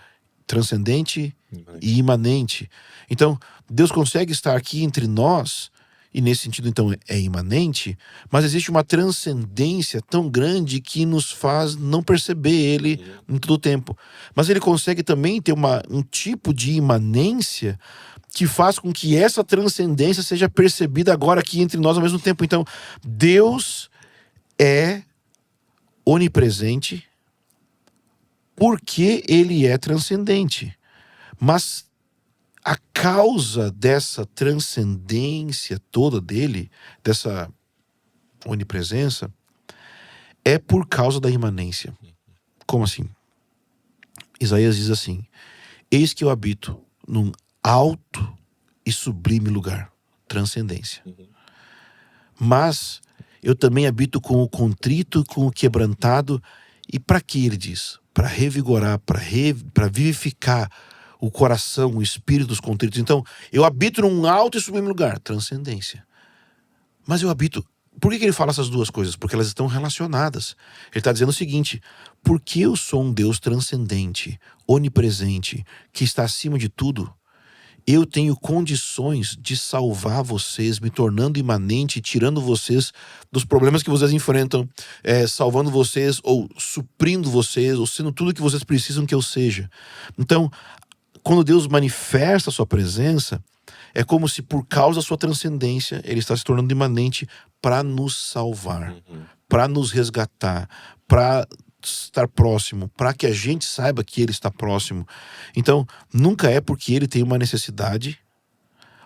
transcendente e imanente. Então, Deus consegue estar aqui entre nós, e nesse sentido, então, é imanente, mas existe uma transcendência tão grande que nos faz não perceber ele em todo o tempo. Mas ele consegue também ter um tipo de imanência que faz com que essa transcendência seja percebida agora aqui entre nós ao mesmo tempo. Então, Deus é onipresente porque ele é transcendente. Mas a causa dessa transcendência toda dele, dessa onipresença, é por causa da imanência. Como assim? Isaías diz assim: eis que eu habito num alto e sublime lugar, transcendência. Mas eu também habito com o contrito, com o quebrantado. E para que ele diz? Para revigorar, para vivificar o coração, o espírito dos contritos. Então, eu habito num alto e sublime lugar, transcendência. Mas eu habito... Por que ele fala essas duas coisas? Porque elas estão relacionadas. Ele está dizendo o seguinte: porque eu sou um Deus transcendente, onipresente, que está acima de tudo, eu tenho condições de salvar vocês, me tornando imanente, tirando vocês dos problemas que vocês enfrentam, salvando vocês, ou suprindo vocês, ou sendo tudo que vocês precisam que eu seja. Então, quando Deus manifesta a sua presença, é como se por causa da sua transcendência, ele está se tornando imanente para nos salvar, para nos resgatar, para estar próximo, para que a gente saiba que ele está próximo. Então, nunca é porque ele tem uma necessidade,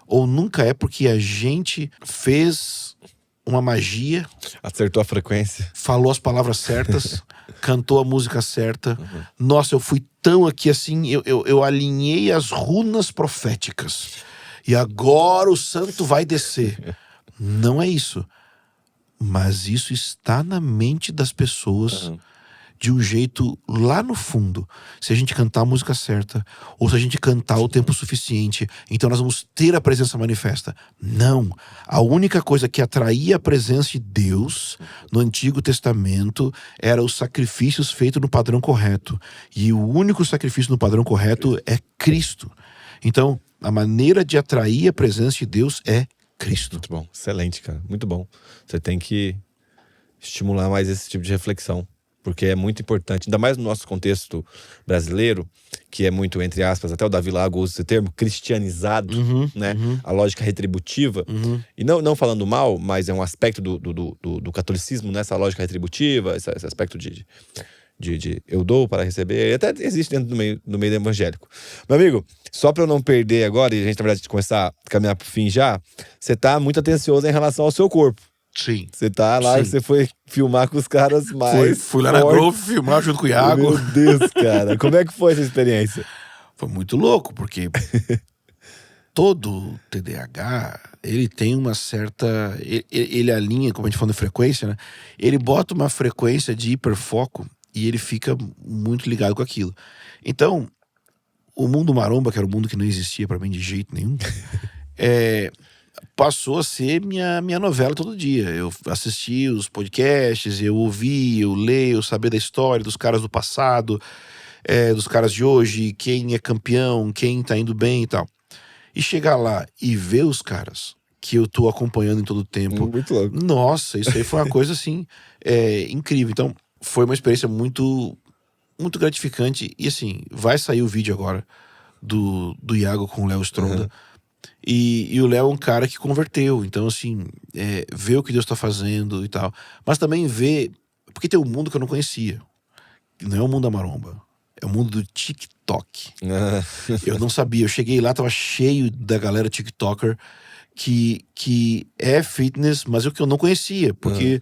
ou nunca é porque a gente fez uma magia, Acertou a frequência. falou as palavras certas, cantou a música certa. Nossa, eu fui tão aqui assim, eu alinhei as runas proféticas. E agora o santo vai descer. Não é isso. Mas isso está na mente das pessoas de um jeito lá no fundo. Se a gente cantar a música certa, ou se a gente cantar o tempo suficiente, então nós vamos ter a presença manifesta. Não. A única coisa que atraía a presença de Deus no Antigo Testamento era os sacrifícios feitos no padrão correto. E o único sacrifício no padrão correto é Cristo. Então, a maneira de atrair a presença de Deus é Cristo. Muito bom, excelente, cara, muito bom. Você tem que estimular mais esse tipo de reflexão, porque é muito importante, ainda mais no nosso contexto brasileiro, que é muito, entre aspas, até o Davi Lago usa esse termo, cristianizado, né? A lógica retributiva. E não falando mal, mas é um aspecto do catolicismo, né? Essa lógica retributiva, esse aspecto de eu dou para receber, até existe dentro do meio evangélico. Meu amigo, só para eu não perder agora, e a gente, na verdade, começar a caminhar pro fim já, você tá muito atencioso em relação ao seu corpo. Sim. Você tá lá, você foi filmar com os caras mais Fui lá na Grove filmar junto com o Iago. Meu Deus, cara. Como é que foi essa experiência? Foi muito louco, porque todo TDAH, ele tem uma certa... Ele alinha, como a gente falou de frequência, né? Ele bota uma frequência de hiperfoco e ele fica muito ligado com aquilo. Então, o mundo maromba, que era o mundo que não existia pra mim de jeito nenhum, passou a ser minha novela todo dia. Eu assisti os podcasts, eu ouvi, eu leio, eu sabia da história dos caras do passado, dos caras de hoje, quem é campeão, quem tá indo bem e tal. E chegar lá e ver os caras que eu tô acompanhando em todo o tempo. Muito louco. Nossa, isso aí foi uma coisa assim, incrível. Então, foi uma experiência muito, muito gratificante. E assim, vai sair o vídeo agora do Iago com o Léo Stronda. E o Léo é um cara que converteu. Então, assim, vê o que Deus tá fazendo e tal. Mas também vê... Porque tem um mundo que eu não conhecia. Não é o mundo da maromba. É o mundo do TikTok. Eu não sabia. Eu cheguei lá, tava cheio da galera TikToker que é fitness, mas o que eu não conhecia. Porque...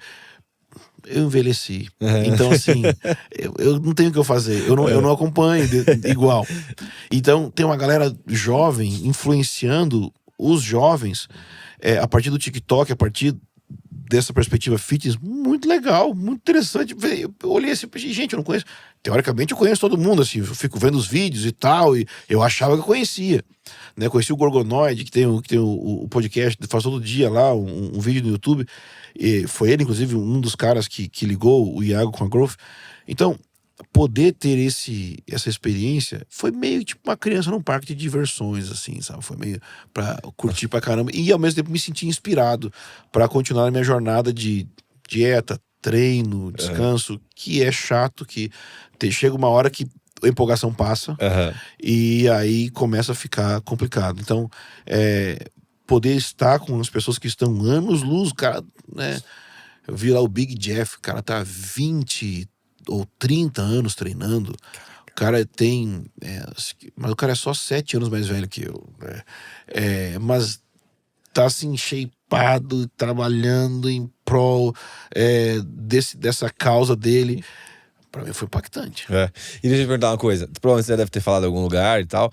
eu envelheci. Então, assim, eu não tenho o que eu fazer. Eu não acompanho igual. Então, tem uma galera jovem influenciando os jovens a partir do TikTok, a partir dessa perspectiva fitness, muito legal, muito interessante. Eu olhei assim, gente, eu não conheço. Teoricamente, eu conheço todo mundo, assim, eu fico vendo os vídeos e tal, e eu achava que eu conhecia. Né? Conheci o Gorgonoid, que tem o podcast, faz todo dia lá, um vídeo no YouTube. E foi ele, inclusive, um dos caras que ligou o Iago com a Growth. Então, poder ter essa experiência foi meio tipo uma criança num parque de diversões, assim, sabe? Foi meio pra curtir pra caramba. E ao mesmo tempo me sentir inspirado pra continuar a minha jornada de dieta, treino, descanso, que é chato, que chega uma hora que a empolgação passa e aí começa a ficar complicado. Então, poder estar com as pessoas que estão anos-luz, cara, né? Eu vi lá o Big Jeff, o cara tá 20 ou 30 anos treinando. O cara tem... mas o cara é só 7 anos mais velho que eu. Né? Mas tá assim, shapeado, trabalhando em prol dessa causa dele. Pra mim foi impactante. E deixa eu te perguntar uma coisa. Provavelmente você deve ter falado em algum lugar e tal.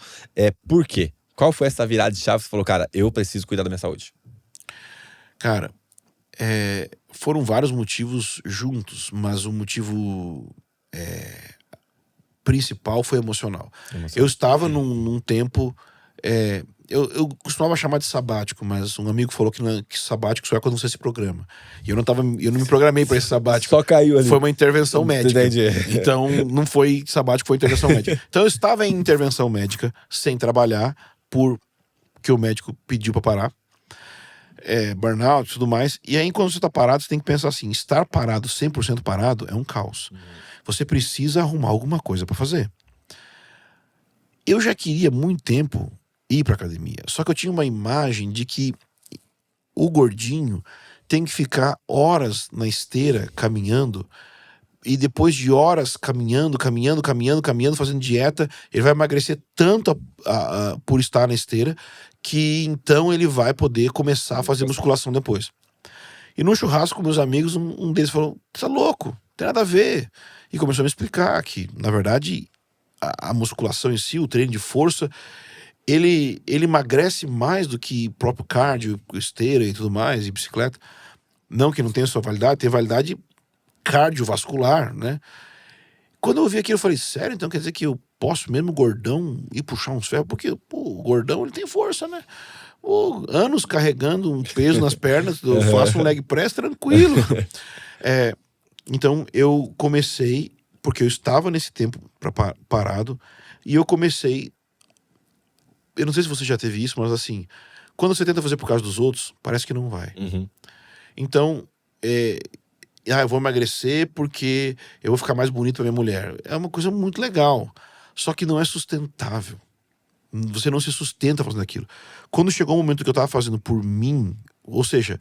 Por quê? Qual foi essa virada de chave que você falou, cara, eu preciso cuidar da minha saúde? Cara, foram vários motivos juntos, mas o motivo principal foi emocional. Eu estava num tempo Eu costumava chamar de sabático, mas um amigo falou que sabático só é quando você se programa. E eu não me programei para esse sabático. Só caiu ali. Foi uma intervenção médica. Entendi. Então, não foi sabático, foi intervenção médica. Então, eu estava em intervenção médica, sem trabalhar, porque o médico pediu para parar. Burnout e tudo mais. E aí, quando você tá parado, você tem que pensar assim: estar parado, 100% parado, é um caos. Você precisa arrumar alguma coisa para fazer. Eu já queria há muito tempo ir pra academia. Só que eu tinha uma imagem de que o gordinho tem que ficar horas na esteira caminhando, e depois de horas caminhando, fazendo dieta, ele vai emagrecer tanto por estar na esteira, que então ele vai poder começar a fazer musculação depois. E no churrasco com meus amigos, um deles falou: "Você é louco, não tem nada a ver." E começou a me explicar que, na verdade, a musculação em si, o treino de força, ele emagrece mais do que próprio cardio, esteira e tudo mais, e bicicleta. Não que não tenha sua validade, tem validade cardiovascular, né? Quando eu ouvi aquilo, eu falei: sério? Então quer dizer que eu posso mesmo, gordão, ir puxar uns ferros? Porque, o gordão, ele tem força, né? Anos carregando um peso nas pernas, eu faço um leg press tranquilo. Então eu comecei, porque eu estava nesse tempo parado, e eu comecei. Eu não sei se você já teve isso, mas assim, quando você tenta fazer por causa dos outros, parece que não vai. Então, eu vou emagrecer porque eu vou ficar mais bonito pra minha mulher. É uma coisa muito legal, só que não é sustentável. Você não se sustenta fazendo aquilo. Quando chegou o momento que eu tava fazendo por mim, ou seja,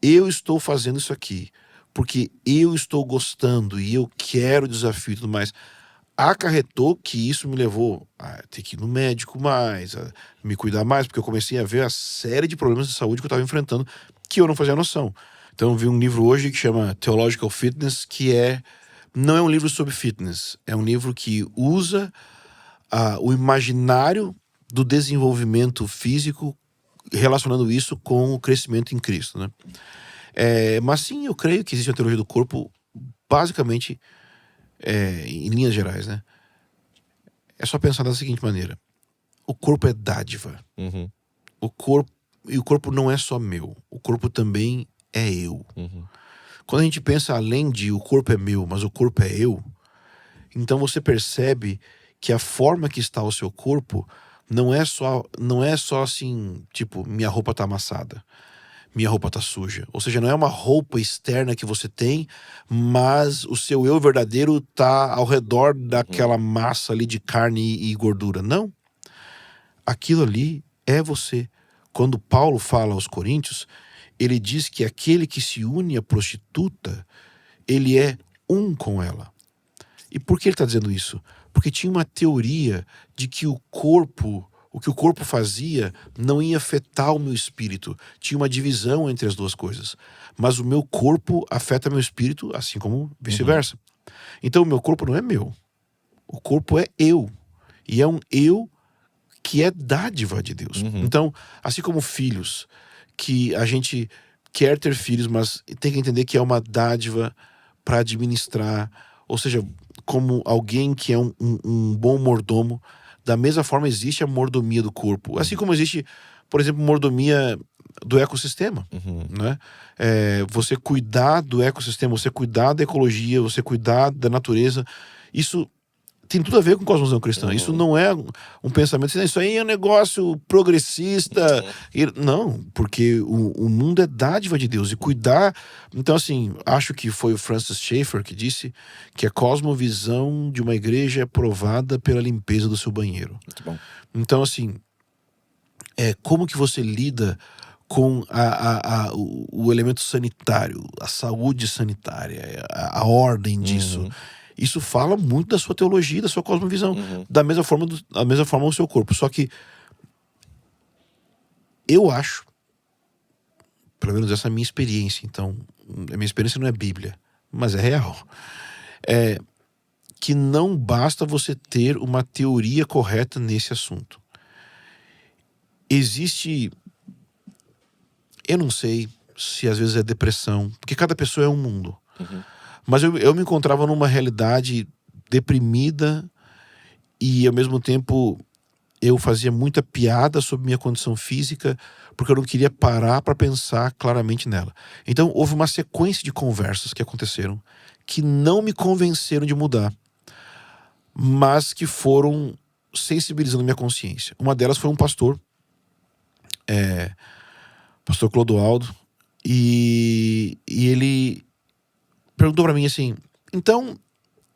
eu estou fazendo isso aqui porque eu estou gostando e eu quero o desafio e tudo mais, acarretou que isso me levou a ter que ir no médico mais, a me cuidar mais, porque eu comecei a ver a série de problemas de saúde que eu estava enfrentando, que eu não fazia noção. Então eu vi um livro hoje que chama Theological Fitness, que não é um livro sobre fitness, é um livro que usa o imaginário do desenvolvimento físico, relacionando isso com o crescimento em Cristo, né? Mas sim, eu creio que existe a teologia do corpo, basicamente, em linhas gerais, né? É só pensar da seguinte maneira: o corpo é dádiva. O corpo não é só meu, o corpo também é eu. Quando a gente pensa além de o corpo é meu, mas o corpo é eu, então você percebe que a forma que está o seu corpo não é só assim, tipo, minha roupa tá amassada, minha roupa tá suja. Ou seja, não é uma roupa externa que você tem, mas o seu eu verdadeiro tá ao redor daquela massa ali de carne e gordura. Não. Aquilo ali é você. Quando Paulo fala aos Coríntios, ele diz que aquele que se une à prostituta, ele é um com ela. E por que ele está dizendo isso? Porque tinha uma teoria de que o que o corpo fazia não ia afetar o meu espírito. Tinha uma divisão entre as duas coisas. Mas o meu corpo afeta meu espírito, assim como vice-versa. Então o meu corpo não é meu. O corpo é eu. E é um eu que é dádiva de Deus. Então, assim como filhos, que a gente quer ter filhos, mas tem que entender que é uma dádiva para administrar. Ou seja, como alguém que é um bom mordomo, da mesma forma existe a mordomia do corpo. Assim como existe, por exemplo, mordomia do ecossistema, né? Você cuidar do ecossistema, você cuidar da ecologia, você cuidar da natureza, isso tem tudo a ver com cosmovisão cristã. Isso não é um pensamento assim: isso aí é um negócio progressista. Não, porque o mundo é dádiva de Deus, e cuidar. Então, assim, acho que foi o Francis Schaeffer que disse que a cosmovisão de uma igreja é provada pela limpeza do seu banheiro. Muito bom. Então, assim, como que você lida com o elemento sanitário, a saúde sanitária, a ordem disso? Isso fala muito da sua teologia, da sua cosmovisão. Da mesma forma o seu corpo. Só que eu acho, pelo menos essa é a minha experiência, então, a minha experiência não é Bíblia, mas é real, que não basta você ter uma teoria correta nesse assunto. Existe, eu não sei se às vezes é depressão, porque cada pessoa é um mundo. Mas eu me encontrava numa realidade deprimida, e ao mesmo tempo eu fazia muita piada sobre minha condição física, porque eu não queria parar para pensar claramente nela. Então houve uma sequência de conversas que aconteceram que não me convenceram de mudar, mas que foram sensibilizando minha consciência. Uma delas foi um pastor, pastor Clodoaldo, e ele perguntou para mim assim: então,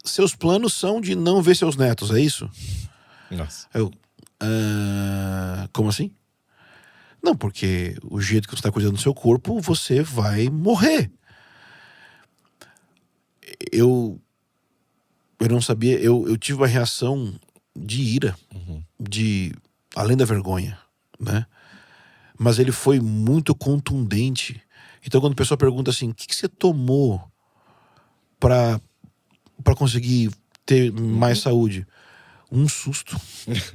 seus planos são de não ver seus netos, é isso? Nossa. Eu, como assim? Não, porque o jeito que você está cuidando do seu corpo, você vai morrer. Eu não sabia, eu tive uma reação de ira, além da vergonha, né? Mas ele foi muito contundente. Então quando a pessoa pergunta assim: o que você tomou para conseguir ter mais saúde? Um susto.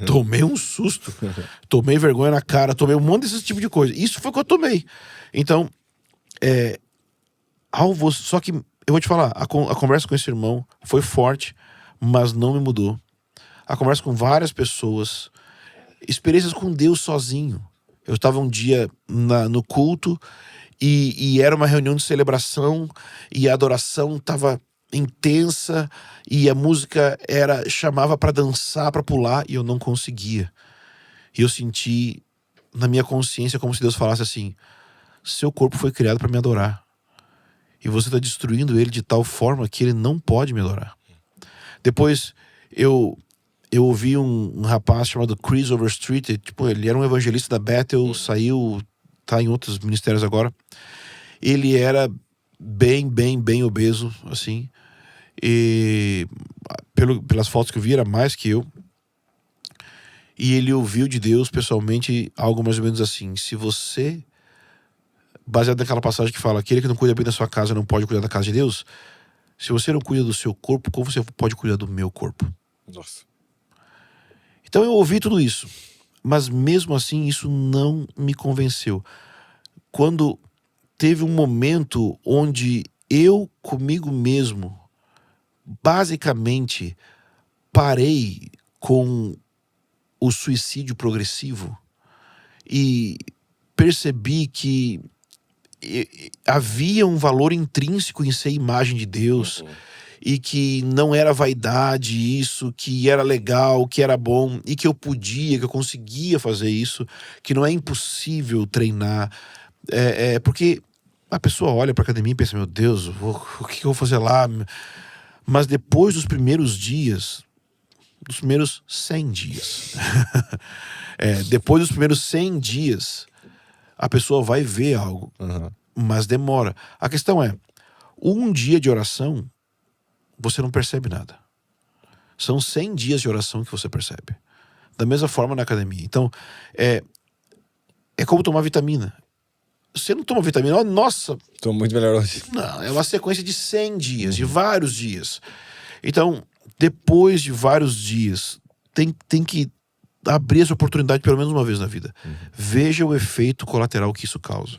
Tomei um susto. Tomei vergonha na cara, tomei um monte desse tipo de coisa. Isso foi o que eu tomei. Então, só que eu vou te falar, a conversa com esse irmão foi forte, mas não me mudou. A conversa com várias pessoas, experiências com Deus sozinho. Eu estava um dia no culto e era uma reunião de celebração e a adoração estava intensa e a música chamava para dançar, para pular, e eu não conseguia. E eu senti na minha consciência como se Deus falasse assim: seu corpo foi criado para me adorar e você está destruindo ele de tal forma que ele não pode me adorar. Depois eu ouvi um rapaz chamado Chris Overstreet, ele era um evangelista da Bethel, saiu, tá em outros ministérios agora. Ele era bem obeso, assim, e pelas fotos que eu vi era mais que eu. E ele ouviu de Deus pessoalmente algo mais ou menos assim: se você, baseado naquela passagem que fala, aquele que não cuida bem da sua casa não pode cuidar da casa de Deus, se você não cuida do seu corpo, como você pode cuidar do meu corpo? Nossa. Então eu ouvi tudo isso, mas mesmo assim isso não me convenceu. Quando teve um momento onde eu comigo mesmo basicamente parei com o suicídio progressivo e percebi que havia um valor intrínseco em ser imagem de Deus, e que não era vaidade isso, que era legal, que era bom, e que eu podia, que eu conseguia fazer isso, que não é impossível treinar. Porque a pessoa olha pra academia e pensa: meu Deus, o que eu vou fazer lá? Mas depois dos primeiros dias, dos primeiros 100 dias, depois dos primeiros 100 dias, a pessoa vai ver algo, mas demora. A questão é, um dia de oração, você não percebe nada. São 100 dias de oração que você percebe. Da mesma forma na academia. Então, é como tomar vitamina. Você não toma vitamina, oh, nossa... Tô muito melhor hoje. Não, é uma sequência de 100 dias, de vários dias. Então, depois de vários dias, tem que abrir essa oportunidade pelo menos uma vez na vida. Veja o efeito colateral que isso causa.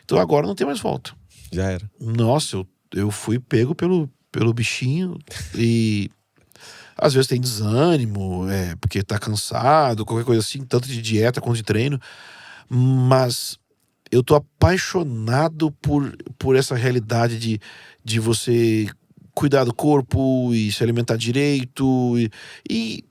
Então agora não tem mais volta. Já era. Nossa, eu fui pego pelo bichinho e às vezes tem desânimo, porque tá cansado, qualquer coisa assim, tanto de dieta quanto de treino, mas eu tô apaixonado por essa realidade de você cuidar do corpo e se alimentar direito e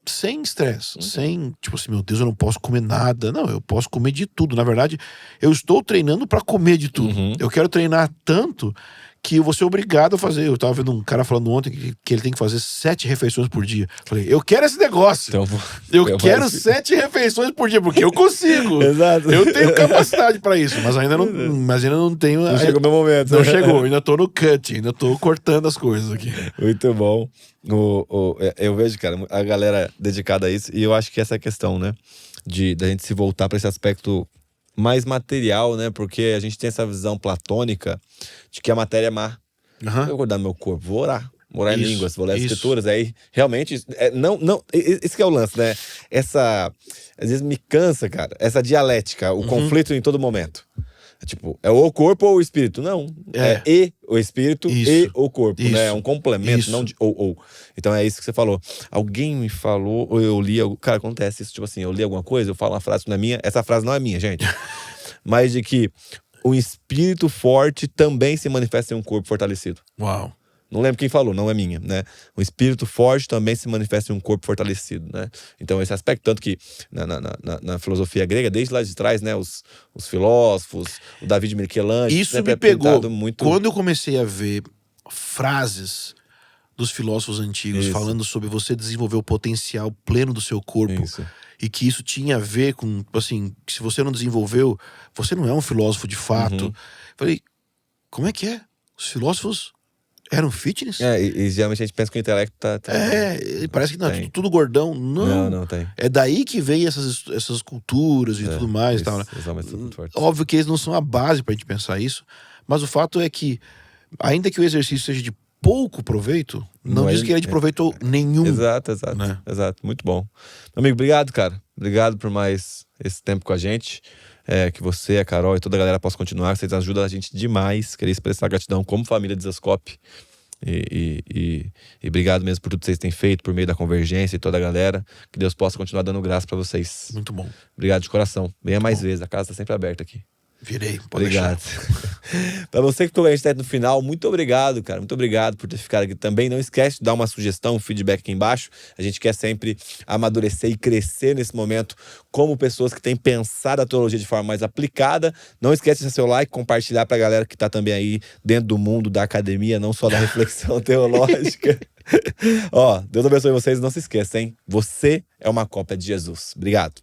sem estresse, sem, tipo assim, meu Deus, eu não posso comer nada. Não, eu posso comer de tudo. Na verdade, eu estou treinando para comer de tudo. Eu quero treinar tanto que eu vou ser obrigado a fazer. Eu tava vendo um cara falando ontem que ele tem que fazer 7 refeições por dia. Falei, eu quero esse negócio. Então, eu quero 7 refeições por dia, porque eu consigo. Exato. Eu tenho capacidade para isso, mas ainda não tenho. Não chegou o meu momento. Não chegou, ainda tô no cut, ainda tô cortando as coisas aqui. Muito bom. Eu vejo, cara, a galera dedicada a isso, e eu acho que essa é a questão, né? Da gente se voltar para esse aspecto mais material, né? Porque a gente tem essa visão platônica de que a matéria é má. Eu vou cuidar do meu corpo, vou orar em línguas, vou ler as escrituras, aí realmente, esse que é o lance, né? Às vezes me cansa, cara, essa dialética, o conflito em todo momento. Tipo, é o corpo ou o espírito? Não. É e o espírito e o corpo, né? É um complemento, não de ou. Então é isso que você falou. Alguém me falou, ou eu li... Cara, acontece isso, tipo assim, eu li alguma coisa, eu falo uma frase que não é minha. Essa frase não é minha, gente. Mas de que o espírito forte também se manifesta em um corpo fortalecido. Uau. Não lembro quem falou, não é minha, né? O espírito forte também se manifesta em um corpo fortalecido, né? Então esse aspecto, tanto que na filosofia grega, desde lá de trás, né? Os filósofos, o Davi de Michelangelo... Isso me pegou muito... Quando eu comecei a ver frases dos filósofos antigos falando sobre você desenvolver o potencial pleno do seu corpo. E que isso tinha a ver com, assim, que se você não desenvolveu, você não é um filósofo de fato. Falei, como é que é? Os filósofos... eram fitness? E geralmente a gente pensa que o intelecto tá parece que não, é tudo gordão. Não tem. É daí que vem essas culturas e tudo mais. Tal, né? Óbvio que eles não são a base pra gente pensar isso, mas o fato é que, ainda que o exercício seja de pouco proveito, não diz que ele é de proveito nenhum. Exato. Muito bom. Meu amigo, obrigado, cara. Obrigado por mais esse tempo com a gente. Que você, a Carol e toda a galera possam continuar. Vocês ajudam a gente demais. Queria expressar gratidão como família de Zascope. E obrigado mesmo por tudo que vocês têm feito, por meio da Convergência e toda a galera. Que Deus possa continuar dando graça pra vocês. Muito bom. Obrigado de coração. Venha mais vezes, a casa tá sempre aberta aqui. Virei, pode obrigado. Pra você que ficou com a gente até no final, muito obrigado, cara. Muito obrigado por ter ficado aqui também. Não esquece de dar uma sugestão, um feedback aqui embaixo. A gente quer sempre amadurecer e crescer nesse momento como pessoas que têm pensado a teologia de forma mais aplicada. Não esquece de deixar seu like, compartilhar pra galera que tá também aí dentro do mundo da academia, não só da reflexão teológica. Ó, Deus abençoe vocês. Não se esqueça, hein? Você é uma cópia de Jesus. Obrigado.